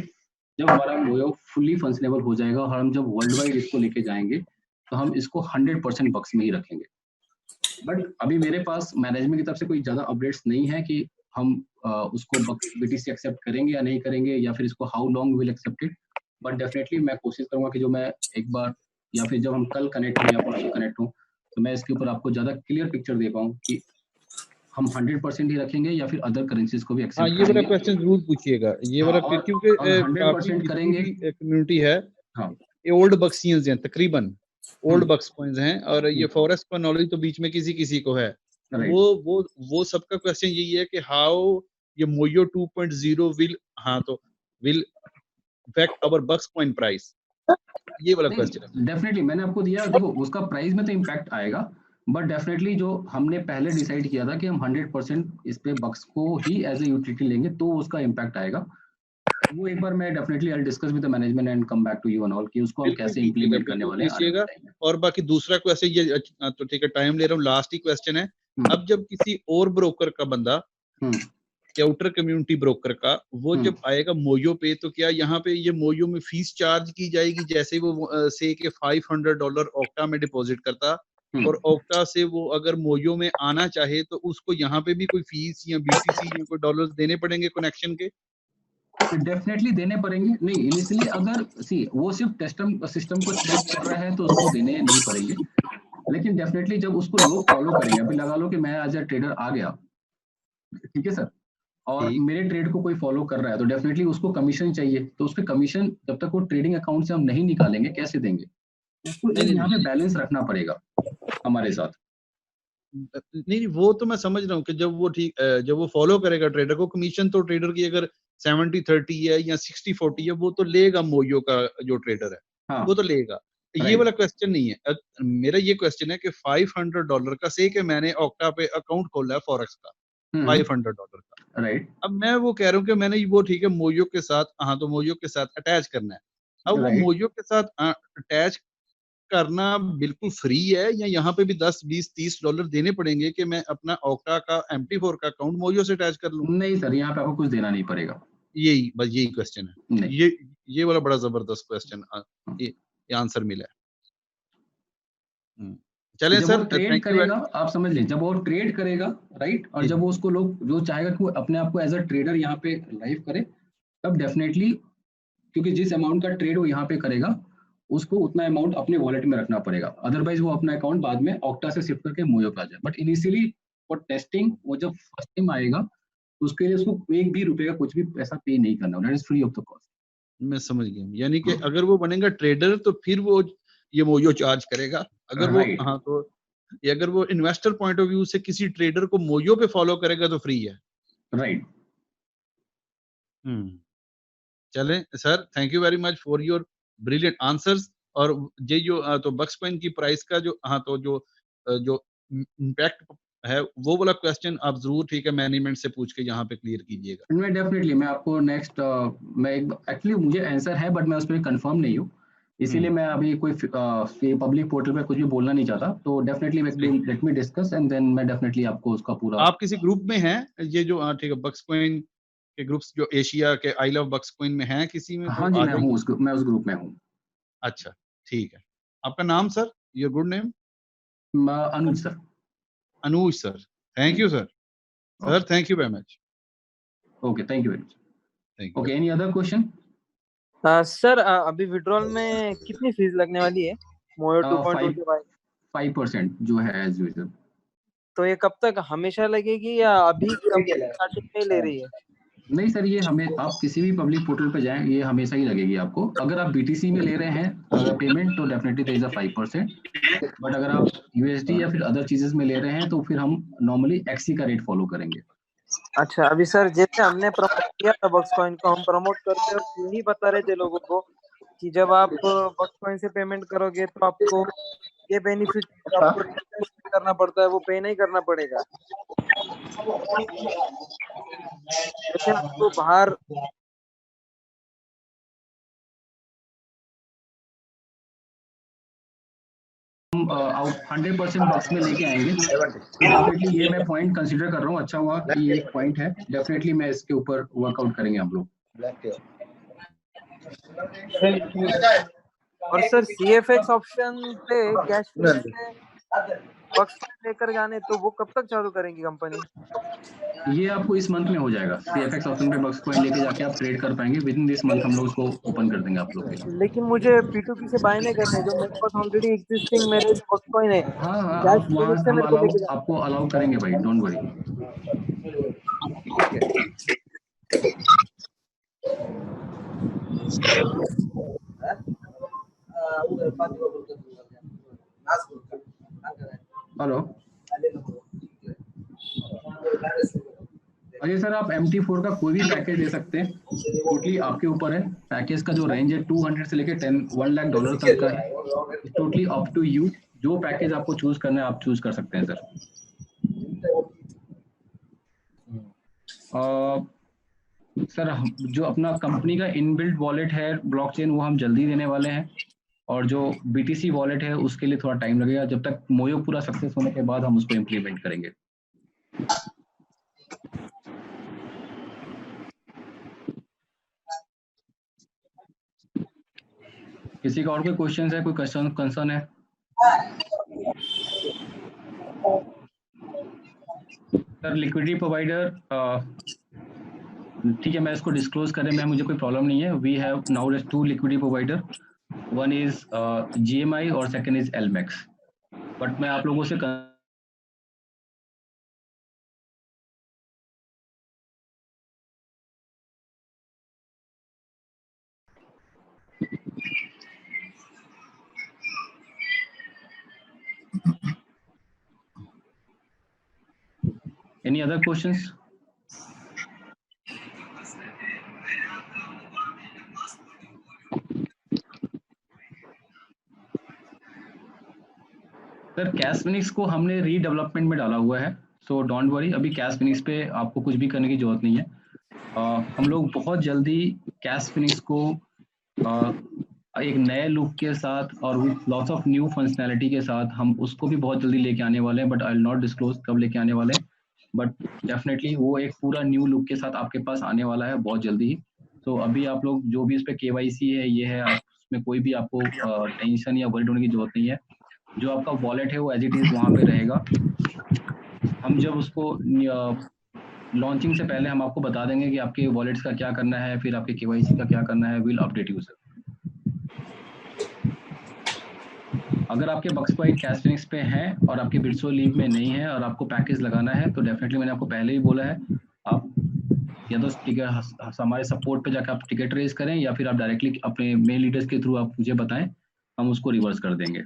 जब हमारा मोयो फुल्ली फंक्शनेबल हो जाएगा और हम जब वर्ल्ड वाइड इसको लेके जाएंगे, तो हम इसको 100% बक्स में ही रखेंगे। बट अभी मेरे पास मैनेजमेंट की तरफ से कोई ज्यादा अपडेट्स नहीं है कि हम उसको BTC एक्सेप्ट करेंगे या नहीं करेंगे, या फिर इसको how long will accept it. But definitely मैं कोशिश करूंगा कि जो मैं एक बार या फिर जब हम कल कनेक्ट हों या परसों कनेक्ट हों, तो मैं इसके ऊपर आपको ज्यादा क्लियर पिक्चर दे पाऊँ कि हम 100% ही रखेंगे या फिर अदर करेंसीज को भी हाँ, एक्सेप्ट ये वाला करेंगे। क्वेश्चन जरूर पूछिएगा, ये हाँ, वाला और क्योंकि 100% काफी करेंगे। जितनी भी कम्युनिटी है, हाँ, ये ओल्ड बक्सियंस हैं, तकरीबन ओल्ड बक्स कॉइंस हैं, और ये फॉरेस्ट का नॉलेज तो बीच में किसी को है। राइट। वो सबका क्वेश्चन यही है कि हाउ ये मोयो 2.0 विल, हाँ तो will affect our bucks coin price, ये वाला क्वेश्चन है। डेफिनेटली मैंने आपको दिया, देखो उसका प्राइस में तो इम्पैक्ट आएगा, बट डेफिनेटली जो हमने पहले डिसाइड किया था कि हम 100% इस पे बक्स को ही एज ए यूटिलिटी लेंगे, तो उसका इम्पैक्ट आएगा। वो एक बार मैं definitely I discuss with the management and come back to you and all कि उसको हम बिल्कुल कैसे कीजिएगा, इंप्लीमेंट करने बिल्कुल वाले हैं आने कीजिएगा। वाले टाइम में। और बाकी दूसरा क्वेश्चन ये तो ठीक है, टाइम ले रहा हूँ, लास्ट ही क्वेश्चन है। अब जब किसी और ब्रोकर का बंदा, आउटर कम्युनिटी ब्रोकर का, वो जब आएगा मोयो पे, तो क्या यहाँ पे ये मोयो में फीस चार्ज की जाएगी? जैसे वो से के $500 ऑक्टा में डिपॉजिट करता, और ऑक्टा से वो अगर मोयो में आना चाहे तो उसको यहाँ पे भी कोई फीस या BTC या कोई डॉलर्स देने पड़ेंगे कनेक्शन के? डेफिनेटली देने पड़ेंगे। नहीं, इनिशियली अगर वो सिर्फ सिस्टम को चेक कर रहा है तो उसको देने नहीं पड़ेंगे, लेकिन डेफिनेटली जब उसको लोग फॉलो करेंगे, अभी लगा लो कि मैं एज अ ट्रेडर आ गया, ठीक है सर, और ठीक। मेरे ट्रेड को कोई फॉलो कर रहा है, तो डेफिनेटली उसको कमीशन चाहिए। तो उसके कमीशन जब तक वो ट्रेडिंग अकाउंट से हम नहीं निकालेंगे, कैसे देंगे? उसको एक यहाँ पे बैलेंस रखना पड़ेगा हमारे साथ। नहीं, वो तो मैं समझ रहा हूँ कि जब वो फॉलो करेगा ट्रेडर को, कमीशन तो ट्रेडर की अगर 70-30 है या 60-40 है, वो तो लेगा मोयो का जो ट्रेडर है। हाँ, वो तो लेगा। ये वाला क्वेश्चन नहीं है। मेरा ये क्वेश्चन है कि $500 का, से कि मैंने ऑक्टा पे अकाउंट खोला है फॉरेक्स का, $500 का, राइट, अब मैं वो कह रहा हूँ कि मैंने वो ठीक है मोयो के साथ, हाँ तो मोयो के साथ अटैच करना है। अब वो राइट। मोयो के साथ अटैच करना बिल्कुल फ्री है, या यहाँ पे भी 10, 20, $30 देने पड़ेंगे कि मैं अपना ऑक्टा का MT4 का अकाउंट मोयो से अटैच कर लूं? नहीं सर, यहाँ पे आपको कुछ देना नहीं पड़ेगा। यही बस यही क्वेश्चन है। नहीं। ये वाला बड़ा जबरदस्त क्वेश्चन ये आंसर मिला है। चलें जब वो सर, ट्रेड थैंक यू। करेगा, आप समझ लें, जब वो ट्रेड करेगा, राइट, और जी जब वो उसको लोग जो चाहेगा कि वो अपने आप को एज अ ट्रेडर यहाँ पे लाइव करे, तब डेफिनेटली, क्योंकि जिस अमाउंट का ट्रेड वो यहाँ पे करेगा उसको उतना अमाउंट अपने वॉलेट में रखना पड़ेगा, अदरवाइज वो अपना अकाउंट बाद में ऑक्टा से शिफ्ट करके मोयो पे आ जाए। बट इनिशियली फॉर टेस्टिंग वो जब फर्स्ट टाइम आएगा तो उसके लिए उसको एक भी रुपए का कुछ भी पैसा पे नहीं करना, that is free of the cost. मैं समझ गया, यानी कि अगर वो बनेगा ट्रेडर तो फिर वो ये मोयो चार्ज करेगा। अगर वो Right. हाँ तो अगर वो इन्वेस्टर पॉइंट ऑफ व्यू से किसी ट्रेडर को मोयो पे फॉलो करेगा तो फ्री है। राइट। चलें sir, thank you very much for your brilliant answers. और ये जो तो बक्स कॉइन की प्राइस का जो जो इम्पैक्ट है वो वाला क्वेश्चन आप जरूर ठीक है मैनेजमेंट से पूछ के यहाँ पे क्लियर कीजिएगा। मैं डेफिनेटली मैं आपको नेक्स्ट मैं एक एक्चुअली मुझे आंसर है बट मैं उस पर कंफर्म नहीं हूँ, इसीलिए मैं अभी कोई पब्लिक पोर्टल पे कुछ भी बोलना नहीं चाहता। तो definitely let me discuss and then मैं डेफिनेटली आपको उसका पूरा। आप किसी ग्रुप में हैं ये जो ठीक है बक्स कॉइन के ग्रुप्स जो एशिया के आई लव बक्स कॉइन में हैं किसी में? तो हाँ जी, आ मैं जाइए। हूँ मैं उस ग्रुप में हूँ। अच्छा ठीक है, आपका नाम sir? Your good name? Anuj sir. Anuj sir, thank you sir. Sir thank you very much. Okay, thank you very much. Thank you. Okay, any other question? Sir अभी विड्रॉल में कितनी फीस लगने वाली है मोयो 2.2 के बाद? 5% जो है एज यूजुअल। तो ये कब तक हमेशा लगेगी या अभी कंपनी स्टार्टिंग में ले रही है? नहीं सर, ये हमें आप किसी भी पब्लिक पोर्टल पे जाएं ये हमेशा ही लगेगी आपको। अगर आप BTC में ले रहे हैं अगर पेमेंट तो definitely there is a 5%, but अगर आप USD या फिर अदर चीजेस में ले रहे हैं तो फिर हम नॉर्मली XC का रेट फॉलो करेंगे। अच्छा, अभी सर जैसे हमने प्रमोट किया था बक्स कॉइन को, हम प्रमोट करते वक्त यही बता रहे थे लोगों को कि जब आप बक्स कॉइन से पेमेंट करोगे तो आपको ये बेनिफिट आपको पे करना पड़ता है, वो पे नहीं करना पड़ेगा। जैसे आपको बाहर 100% बक्स में लेके आएंगे। डेफिनेटली ये मैं पॉइंट कंसीडर कर रहा हूँ, अच्छा हुआ कि ये एक पॉइंट है, डेफिनेटली मैं इसके ऊपर वर्कआउट करेंगे हम लोग। और सर CFX ऑप्शन पे कैश फ्लो से बक्स लेकर जाने तो वो कब तक चालू करेंगी कंपनी? ये आपको इस मंथ में हो जाएगा। CFX ऑप्शन पे बक्स कॉइन लेके जाके आप ट्रेड कर पाएंगे विद इन दिस मंथ, हम लोग उसको ओपन कर देंगे आप लोग के लिए। लेकिन मुझे P2P से बाय नहीं करने, जो मेरे पास ऑलरेडी एग्जिस्टिंग मेरे जो बक्स कॉइन है हाँ कैश आप फ्लो वहाँ से हम मेरे को लेके जाना। आपको अलाउ करेंगे भाई, don't worry. Hello Ajay sir, आप MT4 का कोई भी पैकेज ले सकते हैं, टोटली आपके ऊपर है। पैकेज का जो रेंज है 200 से लेके $1 लाख तक का है, टोटली अप टू यू। जो पैकेज आपको चूज करना है आप चूज कर सकते हैं सर। सर जो अपना कंपनी का इनबिल्ट वॉलेट है ब्लॉकचेन वो हम जल्दी देने वाले हैं, और जो BTC वॉलेट है उसके लिए थोड़ा टाइम लगेगा, जब तक मोयो पूरा सक्सेस होने के बाद हम उसको इम्प्लीमेंट करेंगे। किसी का और कोई क्वेश्चन है, कोई कंसर्न है? सर लिक्विडिटी प्रोवाइडर ठीक है, मैं इसको डिस्क्लोज करने में मुझे कोई प्रॉब्लम नहीं है। We have now 2 liquidity provider, one is GMI और सेकंड इज LMAX, बट मैं आप लोगों से any other questions? Sir cash Phoenix को हमने रीडेवलपमेंट में डाला हुआ है, सो डोंट वरी, अभी कैश फिनिक्स पे आपको कुछ भी करने की जरूरत नहीं है। हम लोग बहुत जल्दी कैश फिनिक्स को एक नए लुक के साथ और with lots of new functionality के साथ हम उसको भी बहुत जल्दी लेके आने वाले हैं, but I will not disclose कब लेके आने वाले हैं। बट डेफिनेटली वो एक पूरा न्यू लुक के साथ आपके पास आने वाला है बहुत जल्दी ही। तो अभी आप लोग जो भी इस पे KYC है ये है, आप उसमें कोई भी आपको टेंशन या वरी होने की जरूरत नहीं है। जो आपका वॉलेट है वो एज इट इज वहाँ पे रहेगा। हम जब उसको लॉन्चिंग से पहले हम आपको बता देंगे कि आपके वॉलेट्स का क्या करना है, फिर आपके KYC का क्या करना है, विल अपडेट यू सर। अगर आपके बक्स पॉइंट कैश फिनिक्स पे हैं और आपके बिट्सो लीव में नहीं है और आपको पैकेज लगाना है तो डेफिनेटली मैंने आपको पहले ही बोला है, आप या तो टिकट हमारे सपोर्ट पे जाकर आप टिकट रेज करें या फिर आप डायरेक्टली अपने मेल लीडर्स के थ्रू आप मुझे बताएं, हम उसको रिवर्स कर देंगे।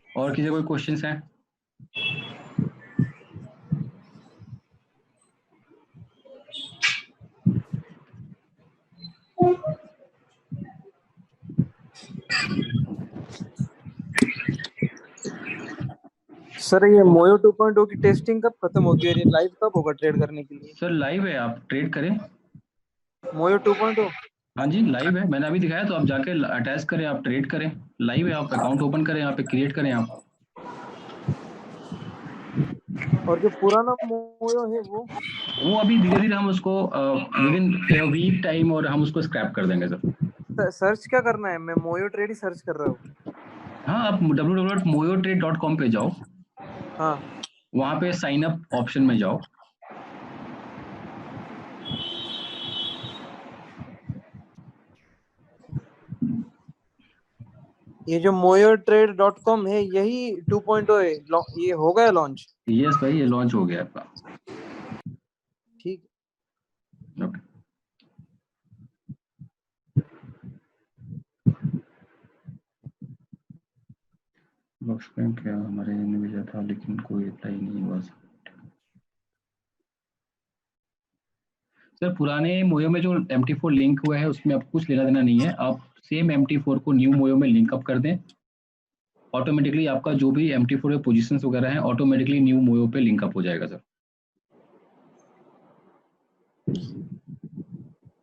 और किसी कोई क्वेश्चंस हैं? सर ये मोयो 2.0 की टेस्टिंग कब खत्म होगी और ये लाइव कब होगा ट्रेड करने के लिए? सर लाइव है, आप ट्रेड करें। मोयो 2.0 हाँ जी लाइव है, मैंने अभी दिखाया, तो आप जाके अटैच करें, आप ट्रेड करें। लाइव है, आप अकाउंट ओपन करें, यहाँ पे क्रिएट करें आप। और जो पुराना मोयो है वो अभी धीरे धीरे हम उसको विद इन वीक टाइम और हम उसको स्क्रैप कर देंगे सर। सर्च क्या करना है? मैं मोयो ट्रेड ही सर्च कर रहा हूँ। हाँ, आप www.moyotrade.com पे जाओ, हाँ वहाँ पे साइन अप ऑप्शन में जाओ। ये जो moyotrade.com है यही 2.0 है, ये हो गया लॉन्च? यस भाई, ये लॉन्च हो गया आपका। ठीक। ओके, बॉक्स पे क्या हमारे ने भेजा था लेकिन कोई रिप्लाई नहीं हुआ सर। पुराने मोयो में जो MT4 लिंक हुआ है उसमें आपको कुछ लेना देना नहीं है, आप सेम MT4 को न्यू मोयो में लिंक अप कर दें, ऑटोमेटिकली आपका जो भी MT4 के पोजीशंस वगैरह हैं ऑटोमेटिकली न्यू मोयो पे लिंक अप हो जाएगा सर।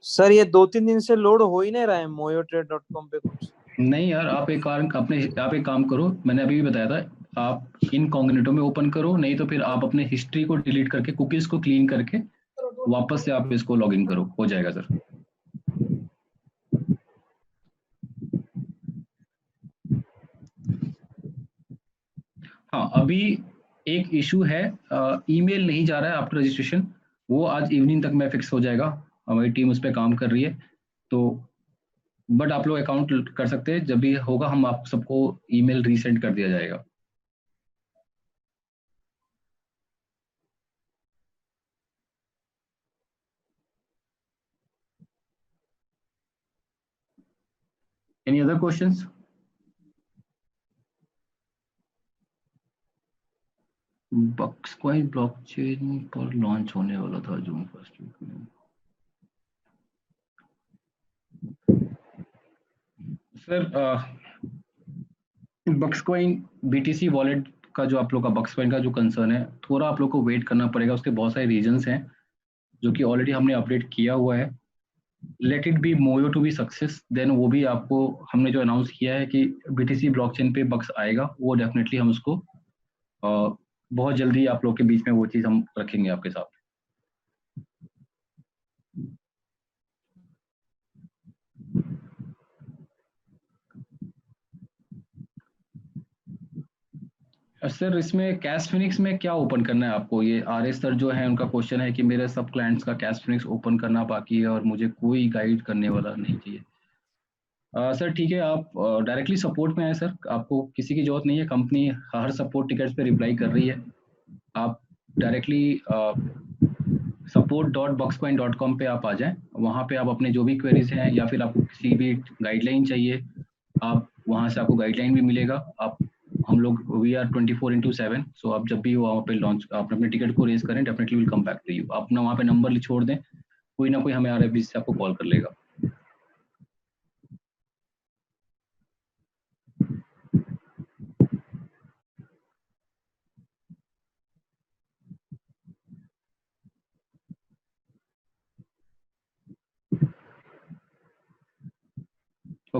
सर ये 2-3 दिन से लोड हो ही नहीं रहा है moyotrade.com पे कुछ। नहीं यार, आप एक काम करो, मैंने अभी भी बताया था, आप इनकॉग्निटो में ओपन करो, नहीं तो फिर आप अपने हिस्ट्री को डिलीट करके कुकीज को क्लीन करके वापस से आप इसको लॉगिन करो, हो जाएगा सर। हाँ, अभी एक इशू है, ईमेल नहीं जा रहा है आफ्टर रजिस्ट्रेशन, वो आज इवनिंग तक में फिक्स हो जाएगा, हमारी टीम उस पर काम कर रही है। तो बट आप लोग अकाउंट कर सकते हैं, जब भी होगा हम आप सबको ईमेल रीसेंड कर दिया जाएगा। Any other questions? Buxcoin blockchain पर लॉन्च होने वाला था जून 1 वीक में सर। बक्सकॉइन BTC वॉलेट का जो आप लोग का बक्सकॉइन का जो कंसर्न है, थोड़ा आप लोग को वेट करना पड़ेगा, उसके बहुत सारे रीजंस हैं जो कि ऑलरेडी हमने अपडेट किया हुआ है। लेट इट बी मोयो टू बी सक्सेस, देन वो भी आपको हमने जो अनाउंस किया है कि BTC ब्लॉकचेन पे बक्स आएगा, वो डेफिनेटली हम उसको बहुत जल्दी आप लोग के बीच में वो चीज़ हम रखेंगे आपके साथ। सर इसमें कैश फिनिक्स में क्या ओपन करना है आपको? ये RS सर जो है उनका क्वेश्चन है कि मेरे सब क्लाइंट्स का कैश फिनिक्स ओपन करना बाकी है और मुझे कोई गाइड करने वाला नहीं चाहिए। सर ठीक है, आप डायरेक्टली सपोर्ट में आए सर, आपको किसी की जरूरत नहीं है, कंपनी हर सपोर्ट टिकट्स पे रिप्लाई कर रही है। आप डायरेक्टली support.boxcoin.com पे आप आ जाएं, वहाँ पे आप अपने जो भी क्वेरीज हैं या फिर आपको किसी भी गाइडलाइन चाहिए, आप वहाँ से आपको गाइडलाइन भी मिलेगा। आप हम लोग वी आर 24/7, सो आप जब भी वहाँ पे लॉन्च आप अपने टिकट को रेज करें, definitely will come back to you. आप ना वहाँ पे नंबर छोड़ दें, कोई ना कोई हमें RFB से आपको कॉल कर लेगा।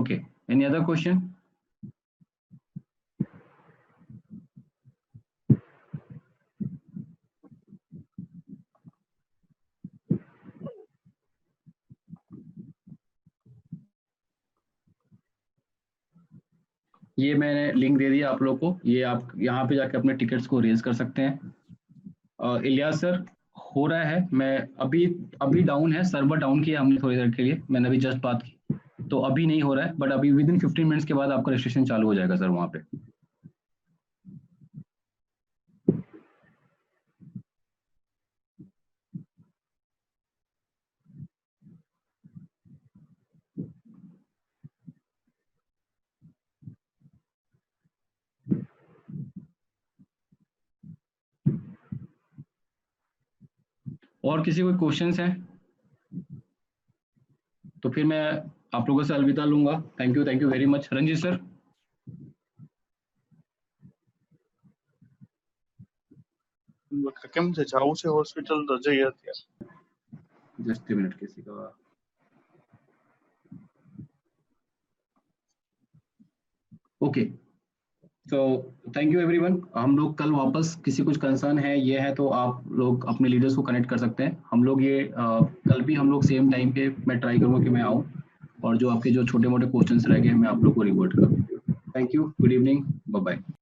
Okay, any other question? ये मैंने लिंक दे दिया आप लोग को, ये आप यहाँ पे जाके अपने टिकट्स को रेज कर सकते हैं। इलियास सर, हो रहा है, मैं अभी डाउन है, सर्वर डाउन किया हमने थोड़ी देर के लिए, मैंने अभी जस्ट बात की, तो अभी नहीं हो रहा है, बट अभी विद इन 15 मिनट्स के बाद आपका रजिस्ट्रेशन चालू हो जाएगा सर वहाँ पे। और किसी कोई क्वेश्चंस हैं तो फिर मैं आप लोगों से अलविदा लूंगा। Thank you very much. Ranjit sir, કેમ છે જાવું છે હોસ્પિટલ તો જઈએ અત્યારે जस्ट मिनट किसी का। ओके, तो थैंक यू एवरीवन। हम लोग कल वापस, किसी कुछ कंसर्न है ये है तो आप लोग अपने लीडर्स को कनेक्ट कर सकते हैं। हम लोग ये कल भी हम लोग सेम टाइम पे मैं ट्राई करूँगा कि मैं आऊँ, और जो आपके जो छोटे मोटे क्वेश्चंस रह गए मैं आप लोग को रिवर्ट करूँ। Thank you, good evening, bye bye.